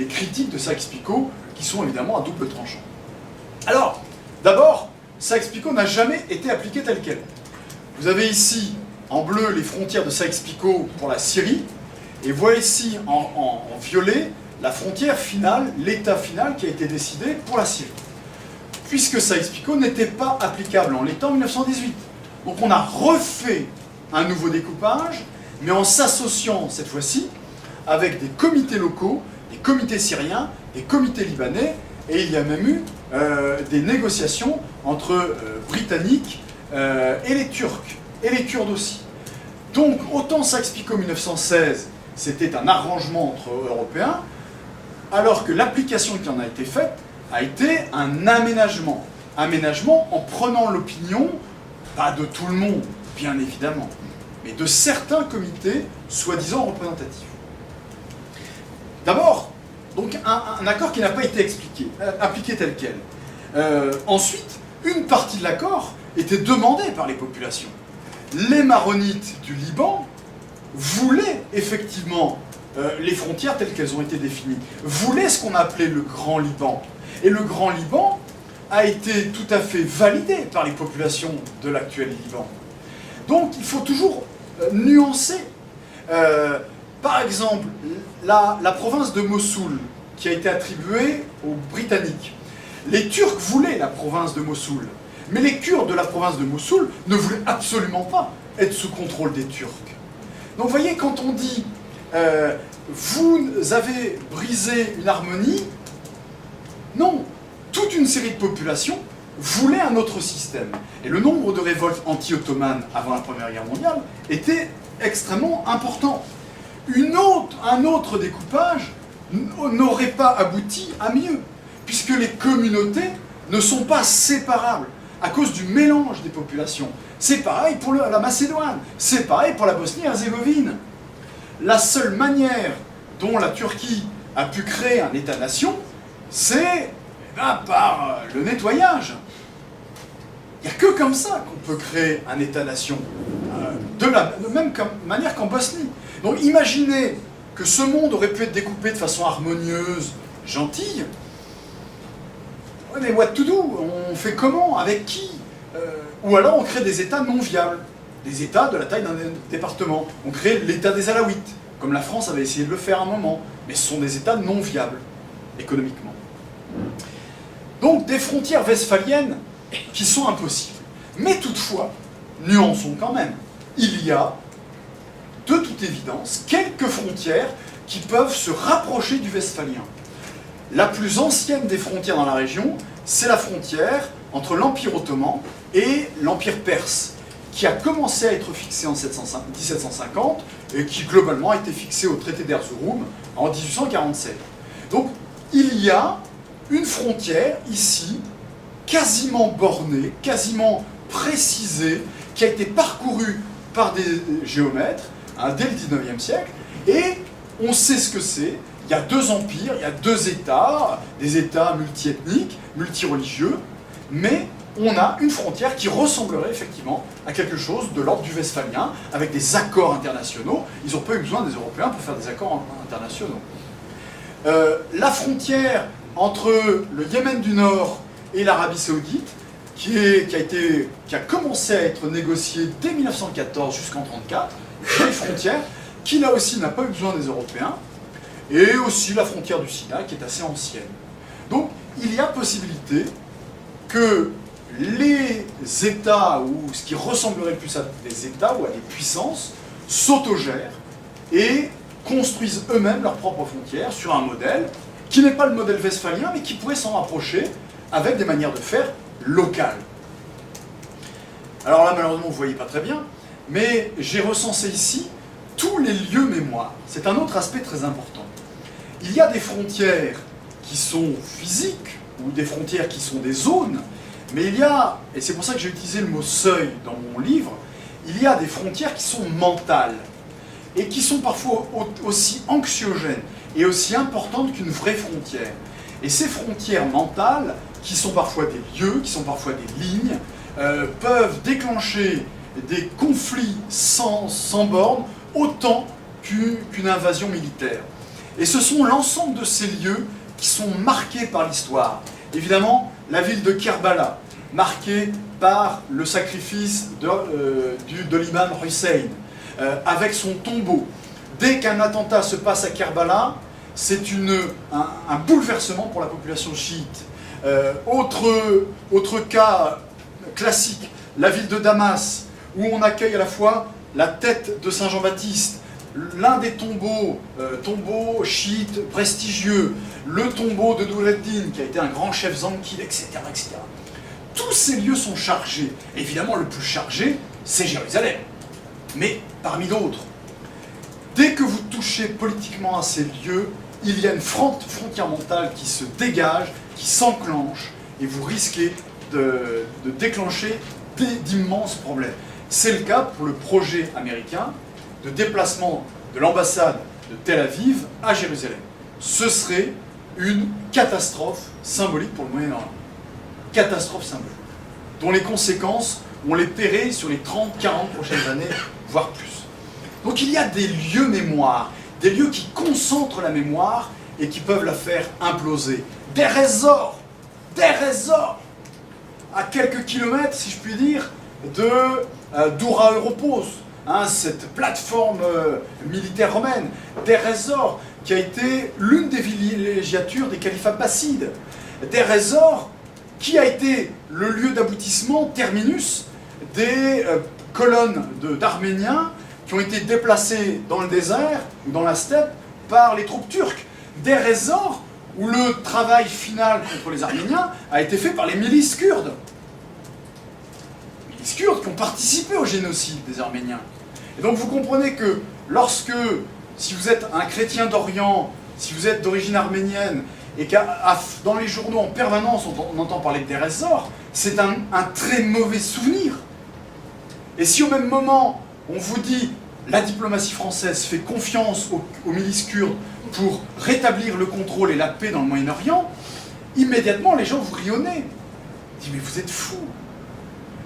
critiques de Sykes-Picot qui sont évidemment à double tranchant. Alors, d'abord, Sykes-Picot n'a jamais été appliqué tel quel. Vous avez ici en bleu les frontières de Sykes-Picot pour la Syrie, et voyez ici en violet la frontière finale, l'état final qui a été décidé pour la Syrie. Puisque Sykes-Picot n'était pas applicable en l'état en 1918. Donc on a refait un nouveau découpage, mais en s'associant cette fois-ci avec des comités locaux, des comités syriens, des comités libanais, et il y a même eu des négociations entre Britanniques et les Turcs, et les Kurdes aussi. Donc autant Sykes-Picot 1916, c'était un arrangement entre Européens, alors que l'application qui en a été faite a été un aménagement. Aménagement en prenant l'opinion, pas de tout le monde, bien évidemment, mais de certains comités soi-disant représentatifs. D'abord, donc un accord qui n'a pas été appliqué tel quel. Ensuite, une partie de l'accord était demandée par les populations. Les maronites du Liban voulaient effectivement les frontières telles qu'elles ont été définies, voulaient ce qu'on appelait le Grand Liban. Et le Grand Liban a été tout à fait validé par les populations de l'actuel Liban. Donc il faut toujours nuancer. Par exemple, la province de Mossoul, qui a été attribuée aux Britanniques. Les Turcs voulaient la province de Mossoul, mais les Kurdes de la province de Mossoul ne voulaient absolument pas être sous contrôle des Turcs. Donc vous voyez, quand on dit vous avez brisé une harmonie, non, toute une série de populations voulaient un autre système. Et le nombre de révoltes anti-ottomanes avant la Première Guerre mondiale était extrêmement important. Un autre découpage n'aurait pas abouti à mieux, puisque les communautés ne sont pas séparables à cause du mélange des populations. C'est pareil pour la Macédoine, c'est pareil pour la Bosnie-Herzégovine. La seule manière dont la Turquie a pu créer un État-nation, c'est par le nettoyage. Il n'y a que comme ça qu'on peut créer un État-nation, de la même manière qu'en Bosnie. Donc imaginez que ce monde aurait pu être découpé de façon harmonieuse, gentille. Ouais, mais what to do? On fait comment? Avec qui? Ou alors on crée des États non viables, des États de la taille d'un département. On crée l'État des Alaouites, comme la France avait essayé de le faire à un moment, mais ce sont des États non viables, économiquement. Donc des frontières westphaliennes qui sont impossibles. Mais toutefois, nuançons quand même, il y a, de toute évidence, quelques frontières qui peuvent se rapprocher du westphalien. La plus ancienne des frontières dans la région, c'est la frontière entre l'Empire ottoman et l'Empire perse, qui a commencé à être fixée en 1750 et qui globalement a été fixée au traité d'Erzurum en 1847. Donc il y a une frontière ici, quasiment bornée, quasiment précisée, qui a été parcourue par des géomètres dès le 19e siècle, et on sait ce que c'est. Il y a deux empires, il y a deux États, des États multiethniques, multireligieux, mais on a une frontière qui ressemblerait effectivement à quelque chose de l'ordre du westphalien, avec des accords internationaux. Ils n'ont pas eu besoin des Européens pour faire des accords internationaux. La frontière entre le Yémen du Nord et l'Arabie Saoudite, qui a commencé à être négociée dès 1914 jusqu'en 1934, une frontière qui là aussi n'a pas eu besoin des Européens, et aussi la frontière du Sinaï qui est assez ancienne. Donc il y a possibilité que les États, ou ce qui ressemblerait le plus à des États ou à des puissances, s'autogèrent et construisent eux-mêmes leurs propres frontières sur un modèle qui n'est pas le modèle westphalien, mais qui pourrait s'en rapprocher avec des manières de faire locales. Alors là, malheureusement, vous ne voyez pas très bien, mais j'ai recensé ici tous les lieux mémoire. C'est un autre aspect très important. Il y a des frontières qui sont physiques, ou des frontières qui sont des zones, mais il y a, et c'est pour ça que j'ai utilisé le mot seuil dans mon livre, il y a des frontières qui sont mentales, et qui sont parfois aussi anxiogènes, est aussi importante qu'une vraie frontière. Et ces frontières mentales, qui sont parfois des lieux, qui sont parfois des lignes, peuvent déclencher des conflits sans bornes, autant qu'une invasion militaire. Et ce sont l'ensemble de ces lieux qui sont marqués par l'histoire. Évidemment, la ville de Kerbala, marquée par le sacrifice de l'imam Hussein, avec son tombeau. Dès qu'un attentat se passe à Kerbala, c'est un bouleversement pour la population chiite. Autre cas classique, la ville de Damas, où on accueille à la fois la tête de Saint Jean-Baptiste, l'un des tombeaux chiites prestigieux, le tombeau de Noureddin, qui a été un grand chef zankide, etc., etc. Tous ces lieux sont chargés. Évidemment, le plus chargé, c'est Jérusalem. Mais parmi d'autres, dès que vous touchez politiquement à ces lieux, il y a une frontière mentale qui se dégage, qui s'enclenche, et vous risquez de déclencher d'immenses problèmes. C'est le cas pour le projet américain de déplacement de l'ambassade de Tel Aviv à Jérusalem. Ce serait une catastrophe symbolique pour le Moyen-Orient. Catastrophe symbolique, dont les conséquences, on les paierait sur les 30, 40 prochaines années, voire plus. Donc il y a des lieux mémoire, des lieux qui concentrent la mémoire et qui peuvent la faire imploser. Deir ez-Zor, à quelques kilomètres, si je puis dire, de Doura Europos, cette plateforme militaire romaine. Deir ez-Zor, qui a été l'une des villégiatures des califats abbassides. Deir ez-Zor, qui a été le lieu d'aboutissement, terminus, des colonnes d'Arméniens qui ont été déplacés dans le désert ou dans la steppe par les troupes turques. Deir ez-Zor, où le travail final contre les Arméniens a été fait par les milices kurdes. Les milices kurdes qui ont participé au génocide des Arméniens. Et donc vous comprenez que lorsque, si vous êtes un chrétien d'Orient, si vous êtes d'origine arménienne, et que dans les journaux en permanence on entend parler de Deir ez-Zor, c'est un très mauvais souvenir. Et si au même moment on vous dit la diplomatie française fait confiance aux milices kurdes pour rétablir le contrôle et la paix dans le Moyen-Orient, immédiatement les gens vous rient au nez. Ils disent mais vous êtes fous.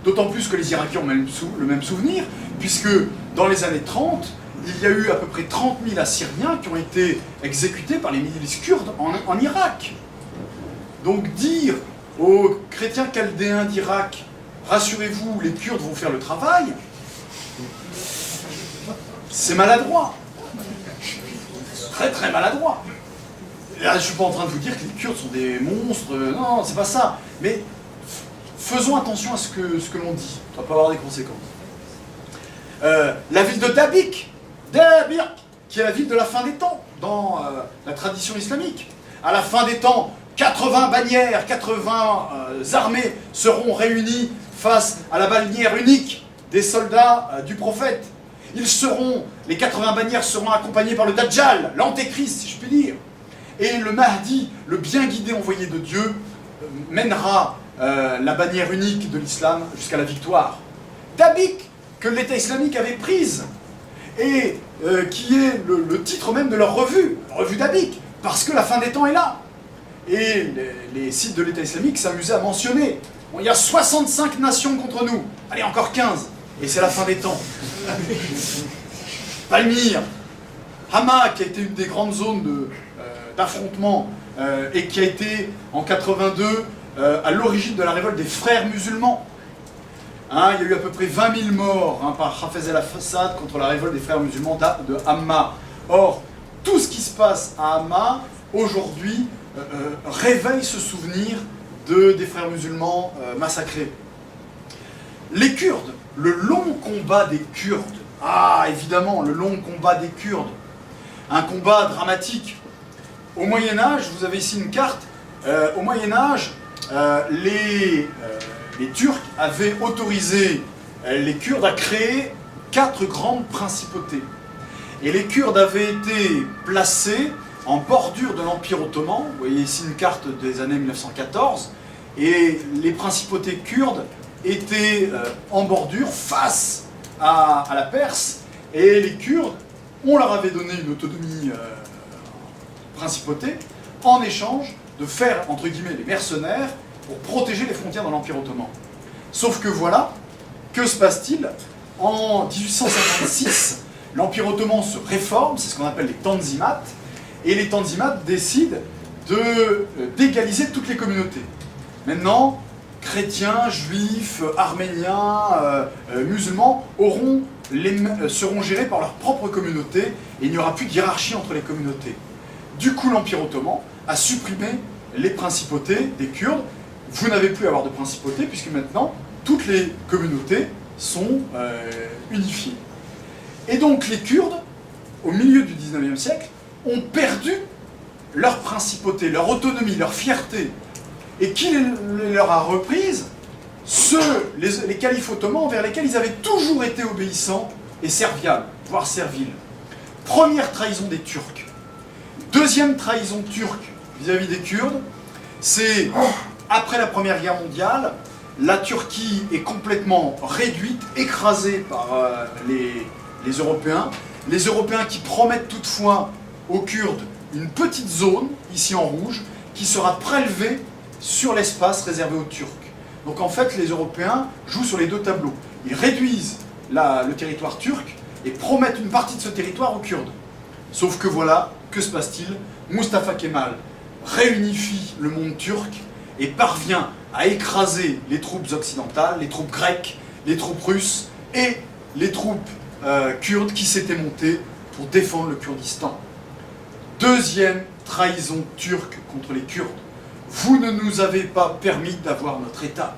D'autant plus que les Irakiens ont le même souvenir, puisque dans les années 30, il y a eu à peu près 30 000 Assyriens qui ont été exécutés par les milices kurdes en Irak. Donc dire aux chrétiens chaldéens d'Irak, rassurez-vous, les Kurdes vont faire le travail, c'est maladroit. Très très maladroit. Là, je ne suis pas en train de vous dire que les Kurdes sont des monstres, non, c'est pas ça. Mais faisons attention à ce que l'on dit, ça peut avoir des conséquences. La ville de Dabik, qui est la ville de la fin des temps, dans la tradition islamique. À la fin des temps, 80 bannières, 80 armées seront réunies face à la bannière unique des soldats du prophète. Les 80 bannières seront accompagnées par le Dajjal, l'antéchrist si je puis dire. Et le Mahdi, le bien guidé envoyé de Dieu, mènera la bannière unique de l'islam jusqu'à la victoire. Dabik, que l'État islamique avait prise, et qui est le titre même de leur revue Dabik, parce que la fin des temps est là. Et les sites de l'État islamique s'amusaient à mentionner, bon, il y a 65 nations contre nous, allez encore 15, et c'est la fin des temps. Palmyre, Hama, qui a été une des grandes zones d'affrontement, et qui a été en 82 à l'origine de la révolte des frères musulmans. Il y a eu à peu près 20 000 morts par Hafez el-Assad contre la révolte des frères musulmans de Hama. Or, tout ce qui se passe à Hama, aujourd'hui, réveille ce souvenir des frères musulmans massacrés. Les Kurdes, le long combat des Kurdes, évidemment, le long combat des Kurdes, un combat dramatique. Au Moyen-Âge, vous avez ici une carte, au Moyen-Âge, les Turcs avaient autorisé les Kurdes à créer 4 grandes principautés. Et les Kurdes avaient été placés en bordure de l'Empire ottoman. Vous voyez ici une carte des années 1914. Et les principautés kurdes étaient en bordure face à la Perse. Et les Kurdes, on leur avait donné une autonomie principauté en échange de faire, entre guillemets, les mercenaires pour protéger les frontières de l'Empire ottoman. Sauf que voilà, que se passe-t-il? En 1856, l'Empire ottoman se réforme, c'est ce qu'on appelle les Tanzimat, et les Tanzimat décident d'égaliser toutes les communautés. Maintenant, chrétiens, juifs, arméniens, musulmans seront gérés par leur propre communauté, et il n'y aura plus de hiérarchie entre les communautés. Du coup, l'Empire ottoman a supprimé les principautés des Kurdes. Vous n'avez plus à avoir de principauté, puisque maintenant, toutes les communautés sont unifiées. Et donc, les Kurdes, au milieu du 19e siècle, ont perdu leur principauté, leur autonomie, leur fierté. Et qui leur a reprise? Les califes ottomans vers lesquels ils avaient toujours été obéissants et serviables, voire serviles. Première trahison des Turcs. Deuxième trahison turque vis-à-vis des Kurdes, c'est après la Première Guerre mondiale, la Turquie est complètement réduite, écrasée par les Européens. Les Européens qui promettent toutefois aux Kurdes une petite zone, ici en rouge, qui sera prélevée sur l'espace réservé aux Turcs. Donc en fait, les Européens jouent sur les deux tableaux. Ils réduisent le territoire turc et promettent une partie de ce territoire aux Kurdes. Sauf que voilà, que se passe-t-il? Mustafa Kemal réunifie le monde turc et parvient à écraser les troupes occidentales, les troupes grecques, les troupes russes et les troupes kurdes qui s'étaient montées pour défendre le Kurdistan. Deuxième trahison turque contre les Kurdes. Vous ne nous avez pas permis d'avoir notre État.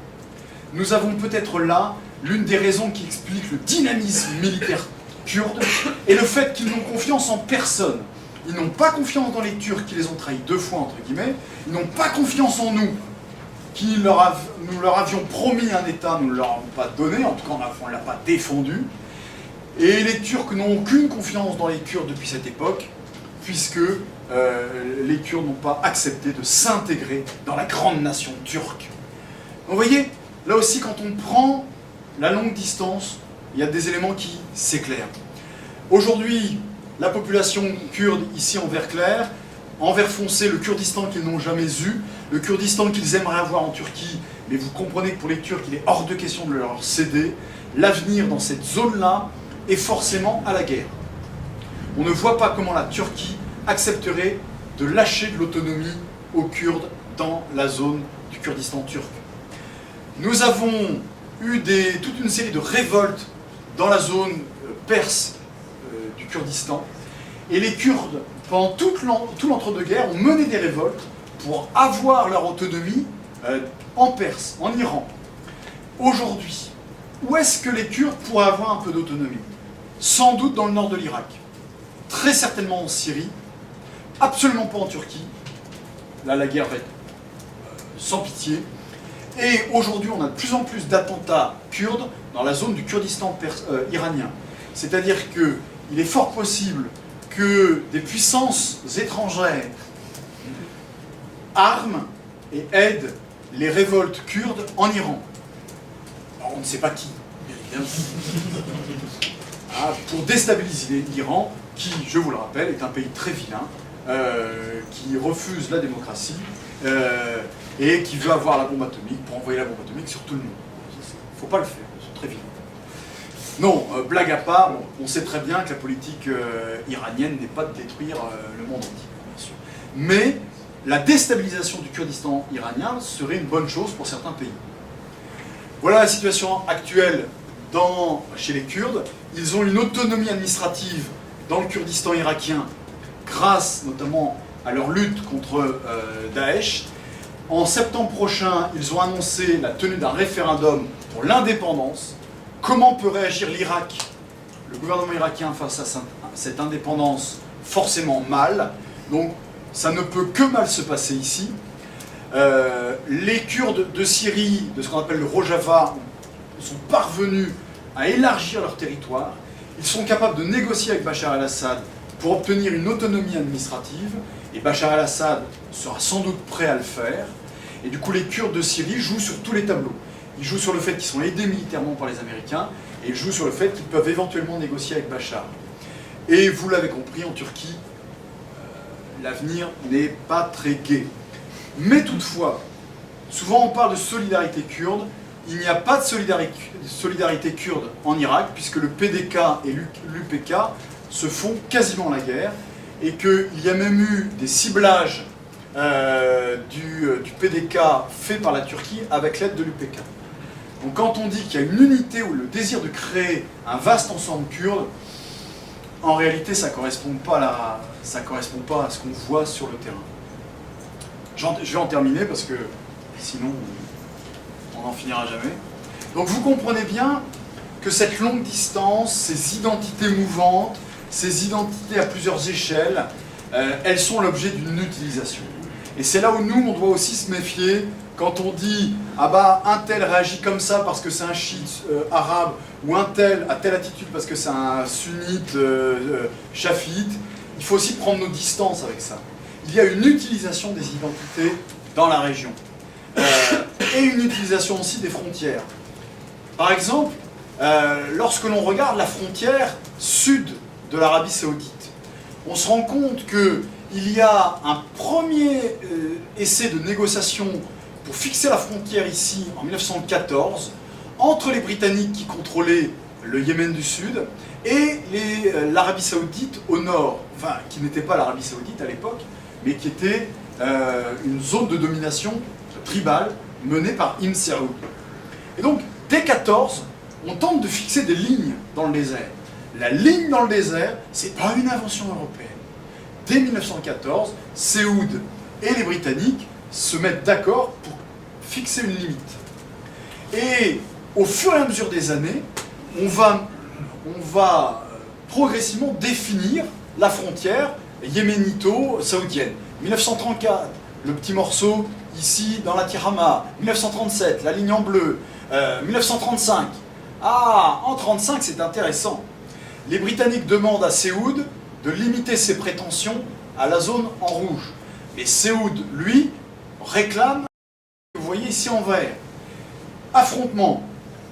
Nous avons peut-être là l'une des raisons qui explique le dynamisme militaire kurde et le fait qu'ils n'ont confiance en personne. Ils n'ont pas confiance dans les Turcs qui les ont trahis deux fois, entre guillemets. Ils n'ont pas confiance en nous, qui nous leur avions promis un État, nous ne leur avons pas donné, en tout cas on ne l'a pas défendu. Et les Turcs n'ont aucune confiance dans les Kurdes depuis cette époque, puisque les Kurdes n'ont pas accepté de s'intégrer dans la grande nation turque. Donc, vous voyez, là aussi, quand on prend la longue distance, il y a des éléments qui s'éclairent. Aujourd'hui, la population kurde, ici en vert clair, en vert foncé, le Kurdistan qu'ils n'ont jamais eu, le Kurdistan qu'ils aimeraient avoir en Turquie, mais vous comprenez que pour les Turcs, il est hors de question de leur céder. L'avenir dans cette zone-là est forcément à la guerre. On ne voit pas comment la Turquie accepterait de lâcher de l'autonomie aux Kurdes dans la zone du Kurdistan turc. Nous avons eu toute une série de révoltes dans la zone perse du Kurdistan, et les Kurdes, pendant tout l'entre-deux-guerres, ont mené des révoltes pour avoir leur autonomie en Perse, en Iran. Aujourd'hui, où est-ce que les Kurdes pourraient avoir un peu d'autonomie? Sans doute dans le nord de l'Irak, très certainement en Syrie, absolument pas en Turquie. Là, la guerre va être sans pitié. Et aujourd'hui, on a de plus en plus d'attentats kurdes dans la zone du Kurdistan iranien. C'est-à-dire qu'il est fort possible que des puissances étrangères arment et aident les révoltes kurdes en Iran. Alors, on ne sait pas qui, évidemment. Pour déstabiliser l'Iran, qui, je vous le rappelle, est un pays très vilain, qui refuse la démocratie et qui veut avoir la bombe atomique pour envoyer la bombe atomique sur tout le monde. Il ne faut pas le faire, c'est très vilain. Non, blague à part, on sait très bien que la politique iranienne n'est pas de détruire le monde entier, bien sûr. Mais la déstabilisation du Kurdistan iranien serait une bonne chose pour certains pays. Voilà la situation actuelle chez les Kurdes. Ils ont une autonomie administrative dans le Kurdistan irakien grâce notamment à leur lutte contre Daesh. En septembre prochain, ils ont annoncé la tenue d'un référendum pour l'indépendance. Comment peut réagir l'Irak, le gouvernement irakien, face à cette indépendance? Forcément mal. Donc ça ne peut que mal se passer ici. Les Kurdes de Syrie, de ce qu'on appelle le Rojava, sont parvenus à élargir leur territoire. Ils sont capables de négocier avec Bachar el-Assad pour obtenir une autonomie administrative, et Bachar el-Assad sera sans doute prêt à le faire. Et du coup, les Kurdes de Syrie jouent sur tous les tableaux. Ils jouent sur le fait qu'ils sont aidés militairement par les Américains, et ils jouent sur le fait qu'ils peuvent éventuellement négocier avec Bachar. Et vous l'avez compris, en Turquie, l'avenir n'est pas très gai. Mais toutefois, souvent on parle de solidarité kurde, il n'y a pas de solidarité kurde en Irak, puisque le PDK et l'UPK se font quasiment la guerre, et qu'il y a même eu des ciblages du PDK fait par la Turquie avec l'aide de l'UPK. Donc quand on dit qu'il y a une unité ou le désir de créer un vaste ensemble kurde, en réalité ça ne correspond pas à ce qu'on voit sur le terrain. Je vais en terminer parce que sinon on n'en finira jamais. Donc vous comprenez bien que cette longue distance, ces identités mouvantes, ces identités à plusieurs échelles, elles sont l'objet d'une utilisation. Et c'est là où nous, on doit aussi se méfier quand on dit « Ah bah, un tel réagit comme ça parce que c'est un chiite arabe » ou « un tel a telle attitude parce que c'est un sunnite chafite », il faut aussi prendre nos distances avec ça. Il y a une utilisation des identités dans la région. Et une utilisation aussi des frontières. Par exemple, lorsque l'on regarde la frontière sud de l'Arabie Saoudite, on se rend compte qu'il y a un premier essai de négociation pour fixer la frontière ici en 1914 entre les Britanniques qui contrôlaient le Yémen du Sud et l'Arabie Saoudite au nord, enfin qui n'était pas l'Arabie Saoudite à l'époque, mais qui était une zone de domination tribale menée par Ibn Saoud. Et donc, dès 14, on tente de fixer des lignes dans le désert. La ligne dans le désert, c'est pas une invention européenne. Dès 1914, Saoud et les Britanniques se mettent d'accord pour fixer une limite. Et au fur et à mesure des années, on va progressivement définir la frontière yéménito-saoudienne. 1934, le petit morceau ici dans la Tirama. 1937, la ligne en bleu. 1935. Ah, en 1935, c'est intéressant. Les Britanniques demandent à Saoud de limiter ses prétentions à la zone en rouge. Mais Saoud, lui, réclame, vous voyez ici en vert, affrontement.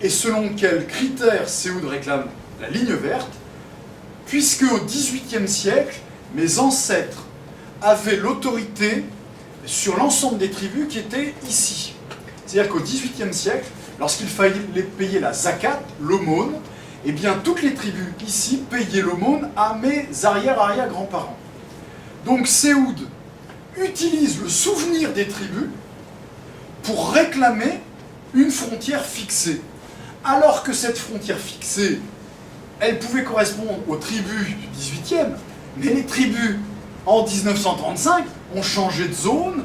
Et selon quels critères Saoud réclame la ligne verte, puisque au XVIIIe siècle, mes ancêtres avaient l'autorité sur l'ensemble des tribus qui étaient ici. C'est-à-dire qu'au XVIIIe siècle, lorsqu'il fallait payer la zakat, l'aumône, eh bien toutes les tribus ici payaient l'aumône à mes arrière-arrière-grands-parents. Donc Saoud utilise le souvenir des tribus pour réclamer une frontière fixée. Alors que cette frontière fixée, elle pouvait correspondre aux tribus du XVIIIe, mais les tribus en 1935 ont changé de zone,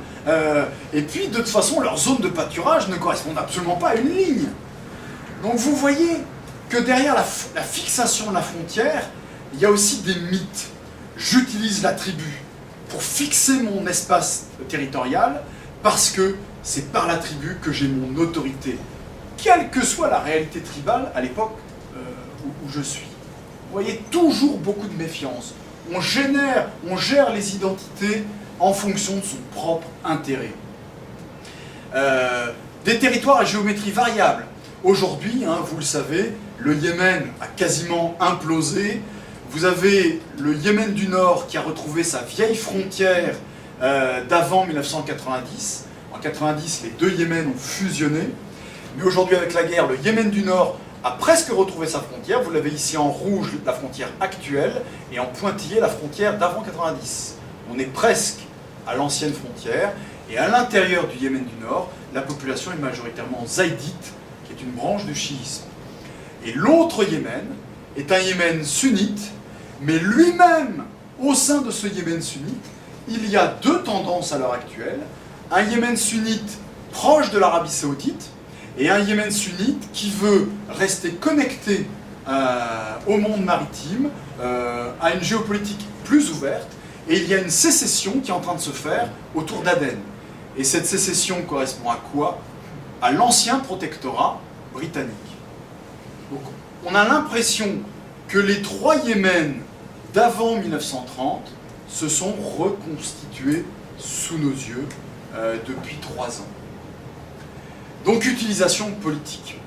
et puis de toute façon leur zone de pâturage ne correspond absolument pas à une ligne. Donc vous voyez que derrière la fixation de la frontière, il y a aussi des mythes. J'utilise la tribu pour fixer mon espace territorial parce que c'est par la tribu que j'ai mon autorité, quelle que soit la réalité tribale à l'époque où je suis. Vous voyez, toujours beaucoup de méfiance. On gère les identités en fonction de son propre intérêt. Des territoires à géométrie variable. Aujourd'hui, vous le savez, le Yémen a quasiment implosé. Vous avez le Yémen du Nord qui a retrouvé sa vieille frontière d'avant 1990. En 1990, les deux Yémens ont fusionné. Mais aujourd'hui, avec la guerre, le Yémen du Nord a presque retrouvé sa frontière. Vous l'avez ici en rouge, la frontière actuelle, et en pointillé, la frontière d'avant 90. On est presque à l'ancienne frontière, et à l'intérieur du Yémen du Nord, la population est majoritairement zaïdite, qui est une branche du chiisme. Et l'autre Yémen est un Yémen sunnite, mais lui-même, au sein de ce Yémen sunnite, il y a deux tendances à l'heure actuelle. Un Yémen sunnite proche de l'Arabie Saoudite, et un Yémen sunnite qui veut rester connecté au monde maritime, à une géopolitique plus ouverte, et il y a une sécession qui est en train de se faire autour d'Aden. Et cette sécession correspond à quoi? À l'ancien protectorat britannique. Donc, on a l'impression que les trois Yémens d'avant 1930 se sont reconstitués sous nos yeux depuis 3 ans. Donc, utilisation politique.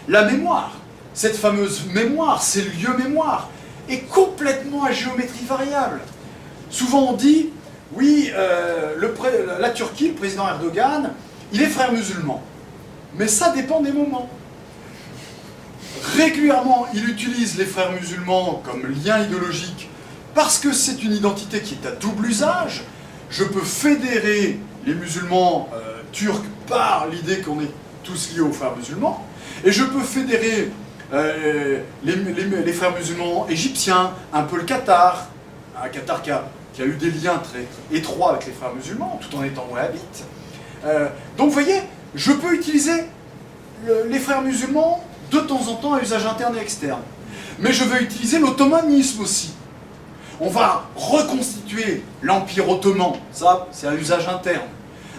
La mémoire, cette fameuse mémoire, ces lieux mémoire, est complètement à géométrie variable. Souvent on dit, oui, la Turquie, le président Erdogan, il est frère musulman. Mais ça dépend des moments. Régulièrement, il utilise les frères musulmans comme lien idéologique parce que c'est une identité qui est à double usage. Je peux fédérer les musulmans turcs par l'idée qu'on est tous liés aux frères musulmans, et je peux fédérer les frères musulmans égyptiens, un peu le Qatar, un Qatar qui a eu des liens très étroits avec les frères musulmans, tout en étant wahhabite. Donc vous voyez, je peux utiliser les frères musulmans de temps en temps à usage interne et externe. Mais je veux utiliser l'ottomanisme aussi. On va reconstituer l'Empire ottoman, ça c'est à usage interne.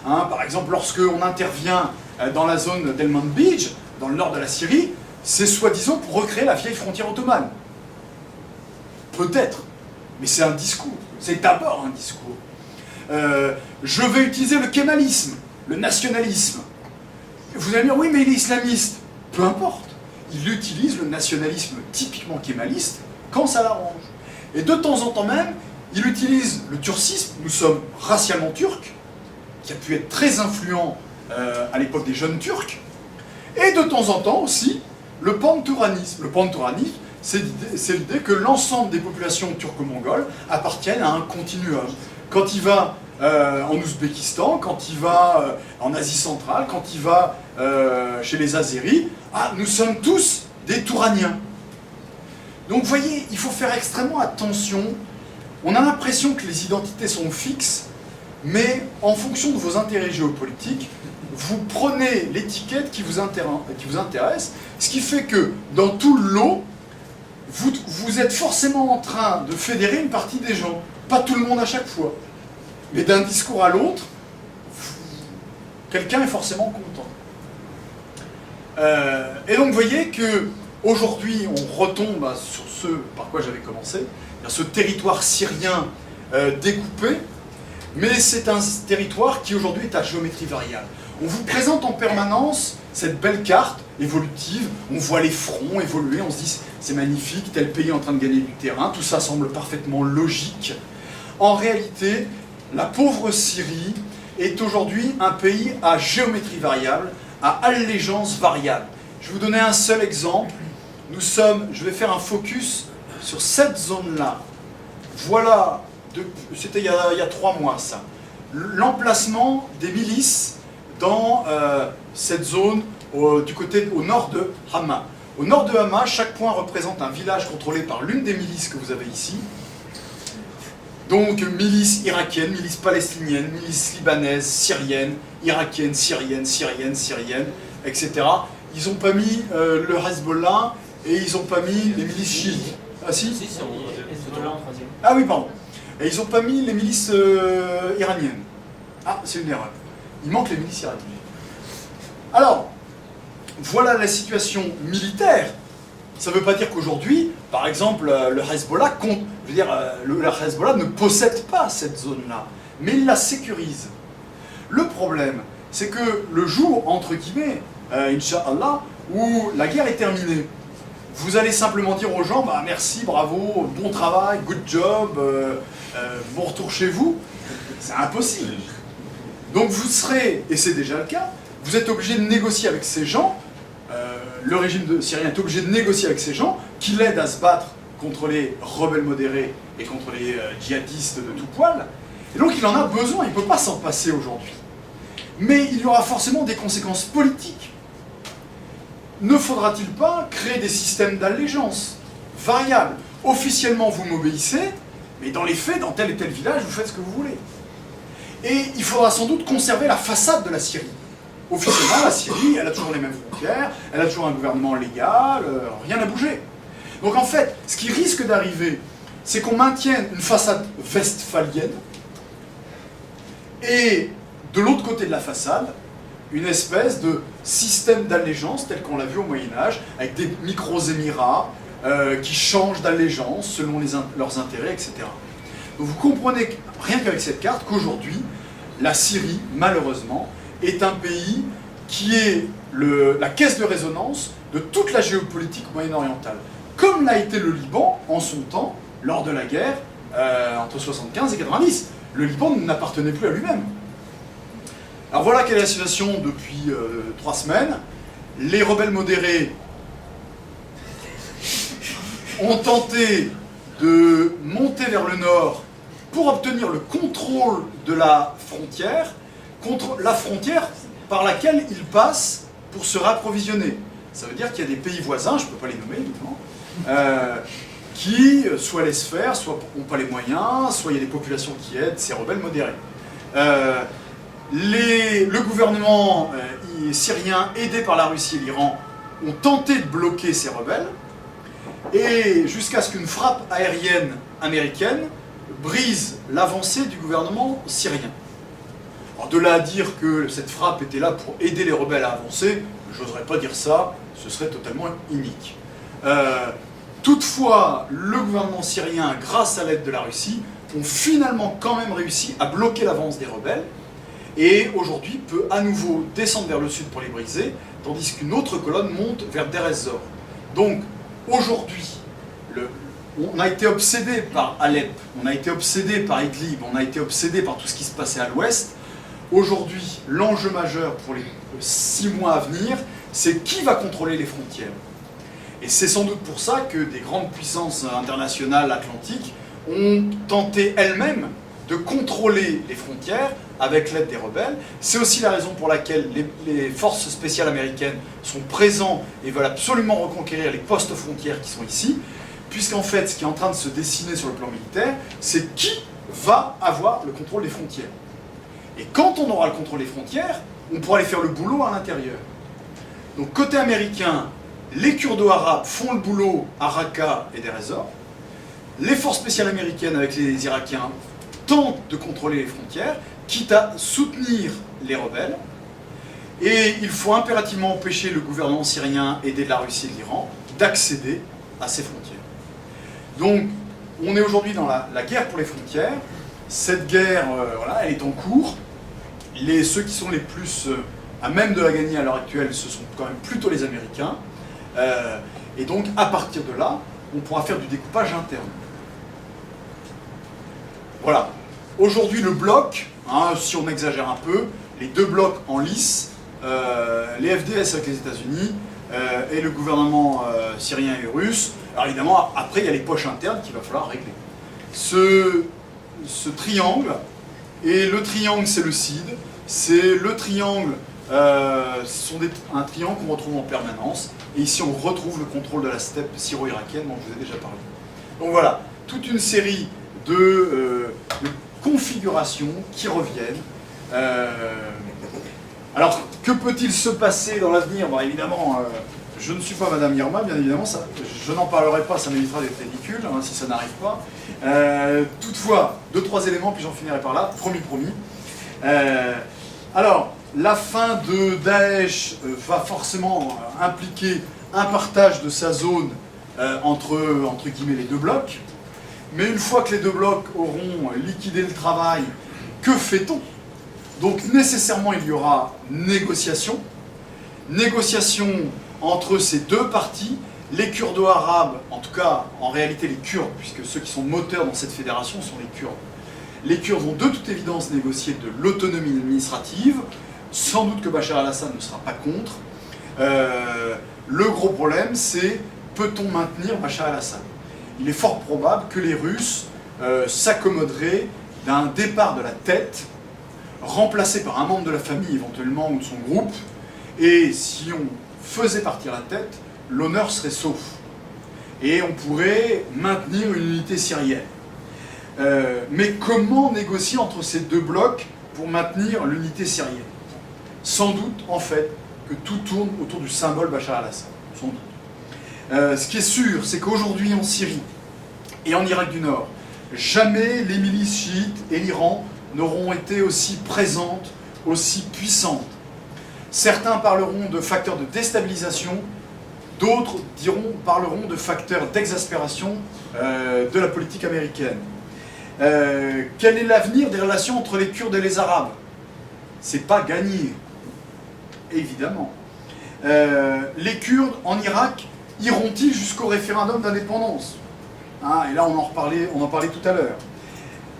Hein, par exemple, lorsque on intervient dans la zone d'Helmand Beach, dans le nord de la Syrie, c'est soi-disant pour recréer la vieille frontière ottomane. Peut-être, mais c'est un discours, c'est d'abord un discours. Je vais utiliser le kémalisme, le nationalisme. Vous allez me dire, oui mais il est islamiste. Peu importe, il utilise le nationalisme typiquement kémaliste quand ça l'arrange. Et de temps en temps même, il utilise le turcisme, nous sommes racialement turcs, qui a pu être très influent à l'époque des jeunes turcs, et de temps en temps aussi, le panturanisme. Le panturanisme, c'est l'idée que l'ensemble des populations turco-mongoles appartiennent à un continuum. Quand il va en Ouzbékistan, quand il va en Asie centrale, quand il va chez les Azéris, nous sommes tous des Touraniens. Donc vous voyez, il faut faire extrêmement attention. On a l'impression que les identités sont fixes, mais en fonction de vos intérêts géopolitiques, vous prenez l'étiquette qui vous intéresse, ce qui fait que dans tout le lot, vous êtes forcément en train de fédérer une partie des gens. Pas tout le monde à chaque fois. Mais d'un discours à l'autre, quelqu'un est forcément content. Et donc vous voyez que aujourd'hui on retombe sur ce par quoi j'avais commencé, ce territoire syrien découpé, mais c'est un territoire qui aujourd'hui est à géométrie variable. On vous présente en permanence cette belle carte évolutive, on voit les fronts évoluer, on se dit c'est magnifique, tel pays est en train de gagner du terrain, tout ça semble parfaitement logique. En réalité, la pauvre Syrie est aujourd'hui un pays à géométrie variable, à allégeance variable. Je vais vous donner un seul exemple. Je vais faire un focus sur cette zone-là. Voilà, c'était il y a 3 mois ça, l'emplacement des milices dans cette zone du côté au nord de Hama. Au nord de Hama, chaque point représente un village contrôlé par l'une des milices que vous avez ici. Donc milice irakienne, milice palestinienne, milice libanaise, syrienne, irakienne, syrienne, etc. Ils n'ont pas mis le Hezbollah et ils n'ont pas mis les milices chiites. Ah si, ah oui, pardon. Et ils n'ont pas mis les milices iraniennes. Ah, c'est une erreur. Il manque les milices iraniennes. Alors, voilà la situation militaire. Ça ne veut pas dire qu'aujourd'hui, par exemple, le Hezbollah compte. Je veux dire, le Hezbollah ne possède pas cette zone-là, mais il la sécurise. Le problème, c'est que le jour, entre guillemets, Inch'Allah, où la guerre est terminée, vous allez simplement dire aux gens, bah, merci, bravo, bon travail, good job, bon retour chez vous. C'est impossible. Donc vous serez, et c'est déjà le cas, vous êtes obligé de négocier avec ces gens, le régime syrien est obligé de négocier avec ces gens qui l'aident à se battre contre les rebelles modérés et contre les djihadistes de tout poil. Et donc il en a besoin, il ne peut pas s'en passer aujourd'hui. Mais il y aura forcément des conséquences politiques. Ne faudra-t-il pas créer des systèmes d'allégeance variables? Officiellement vous m'obéissez, mais dans les faits, dans tel et tel village, vous faites ce que vous voulez. Et il faudra sans doute conserver la façade de la Syrie. Officiellement, la Syrie, elle a toujours les mêmes frontières, elle a toujours un gouvernement légal, rien n'a bougé. Donc en fait, ce qui risque d'arriver, c'est qu'on maintienne une façade westphalienne, et de l'autre côté de la façade, une espèce de système d'allégeance tel qu'on l'a vu au Moyen-Âge, avec des micro-émirats qui changent d'allégeance selon leurs intérêts, etc. Donc vous comprenez, rien qu'avec cette carte, qu'aujourd'hui, la Syrie, malheureusement, est un pays qui est la caisse de résonance de toute la géopolitique moyen-orientale. Comme l'a été le Liban en son temps, lors de la guerre entre 75 et 90. le Liban n'appartenait plus à lui-même. Alors voilà quelle est la situation depuis 3 semaines. Les rebelles modérés ont tenté de monter vers le nord pour obtenir le contrôle de la frontière par laquelle ils passent pour se rapprovisionner. Ça veut dire qu'il y a des pays voisins, je ne peux pas les nommer évidemment, qui soit laissent faire, soit n'ont pas les moyens, soit il y a des populations qui aident ces rebelles modérés. Le gouvernement syrien, aidé par la Russie et l'Iran, ont tenté de bloquer ces rebelles, et jusqu'à ce qu'une frappe aérienne américaine brise l'avancée du gouvernement syrien. Alors de là à dire que cette frappe était là pour aider les rebelles à avancer, je n'oserais pas dire ça, ce serait totalement inique. Toutefois, le gouvernement syrien, grâce à l'aide de la Russie, ont finalement quand même réussi à bloquer l'avance des rebelles, et aujourd'hui peut à nouveau descendre vers le sud pour les briser, tandis qu'une autre colonne monte vers Deir ez-Zor. Donc aujourd'hui, on a été obsédé par Alep, on a été obsédé par Idlib, on a été obsédé par tout ce qui se passait à l'ouest. Aujourd'hui, l'enjeu majeur pour les 6 mois à venir, c'est qui va contrôler les frontières. Et c'est sans doute pour ça que des grandes puissances internationales atlantiques ont tenté elles-mêmes de contrôler les frontières avec l'aide des rebelles. C'est aussi la raison pour laquelle les forces spéciales américaines sont présentes et veulent absolument reconquérir les postes frontières qui sont ici, puisqu'en fait, ce qui est en train de se dessiner sur le plan militaire, c'est qui va avoir le contrôle des frontières. Et quand on aura le contrôle des frontières, on pourra aller faire le boulot à l'intérieur. Donc côté américain, les kurdo-arabes font le boulot à Raqqa et Deir ez-Zor. Les forces spéciales américaines avec les Irakiens tentent de contrôler les frontières, quitte à soutenir les rebelles. Et il faut impérativement empêcher le gouvernement syrien, aidé de la Russie et de l'Iran, d'accéder à ces frontières. Donc, on est aujourd'hui dans la guerre pour les frontières. Cette guerre, voilà, elle est en cours. Ceux qui sont les plus à même de la gagner à l'heure actuelle, ce sont quand même plutôt les Américains. Et donc, à partir de là, on pourra faire du découpage interne. Voilà. Aujourd'hui, le bloc, hein, si on exagère un peu, les 2 blocs en lice, les FDS avec les États-Unis et le gouvernement syrien et russe. Alors évidemment, après, il y a les poches internes qu'il va falloir régler. Ce triangle, et le triangle, c'est le CID, c'est le triangle, un triangle qu'on retrouve en permanence, et ici on retrouve le contrôle de la steppe syro-irakienne dont je vous ai déjà parlé. Donc voilà, toute une série de configurations qui reviennent. Alors, que peut-il se passer dans l'avenir? Bon, évidemment, je ne suis pas Madame Irma, bien évidemment, je n'en parlerai pas, ça m'évitera d'être ridicule, hein, si ça n'arrive pas. Toutefois, 2-3 éléments, puis j'en finirai par là, promis. Alors, la fin de Daesh va forcément impliquer un partage de sa zone entre guillemets les 2 blocs. Mais une fois que les 2 blocs auront liquidé le travail, que fait-on? Donc nécessairement il y aura négociation entre ces 2 parties, les kurdo-arabes, en tout cas en réalité les Kurdes, puisque ceux qui sont moteurs dans cette fédération sont les Kurdes. Les Kurdes vont de toute évidence négocier de l'autonomie administrative, sans doute que Bachar al-Assad ne sera pas contre. Le gros problème c'est, peut-on maintenir Bachar al-Assad? Il est fort probable que les Russes s'accommoderaient d'un départ de la tête, remplacé par un membre de la famille éventuellement ou de son groupe, et si on faisait partir la tête, l'honneur serait sauf. Et on pourrait maintenir une unité syrienne. Mais comment négocier entre ces 2 blocs pour maintenir l'unité syrienne? Sans doute, en fait, que tout tourne autour du symbole Bachar al-Assad. Sans doute. Ce qui est sûr, c'est qu'aujourd'hui en Syrie et en Irak du Nord, jamais les milices chiites et l'Iran n'auront été aussi présentes, aussi puissantes. Certains parleront de facteurs de déstabilisation, d'autres parleront de facteurs d'exaspération de la politique américaine. Quel est l'avenir des relations entre les Kurdes et les Arabes? C'est pas gagné, évidemment. Les Kurdes en Irak iront-ils jusqu'au référendum d'indépendance? Hein, et là, on en parlait tout à l'heure.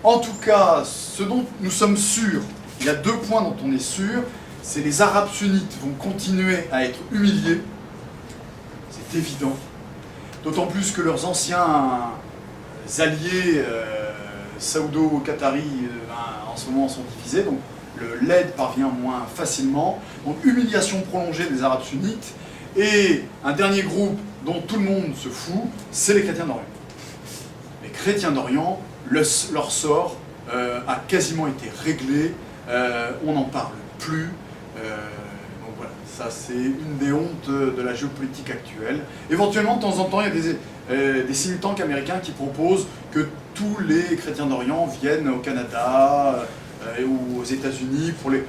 En tout cas, ce dont nous sommes sûrs, il y a 2 points dont on est sûr, c'est les Arabes sunnites vont continuer à être humiliés, c'est évident, d'autant plus que leurs anciens alliés saoudo-qataris en ce moment sont divisés, donc l'aide parvient moins facilement. Donc humiliation prolongée des Arabes sunnites. Et un dernier groupe dont tout le monde se fout, c'est les chrétiens d'Orient. Les chrétiens d'Orient, leur sort a quasiment été réglé, on n'en parle plus. Donc voilà, ça c'est une des hontes de la géopolitique actuelle. Éventuellement, de temps en temps, il y a des think tanks américains qui proposent que tous les chrétiens d'Orient viennent au Canada ou aux États-Unis pour les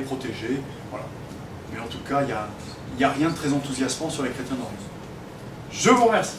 protéger. Voilà. Mais en tout cas, il n'y a rien de très enthousiasmant sur les chrétiens d'Orient. Je vous remercie.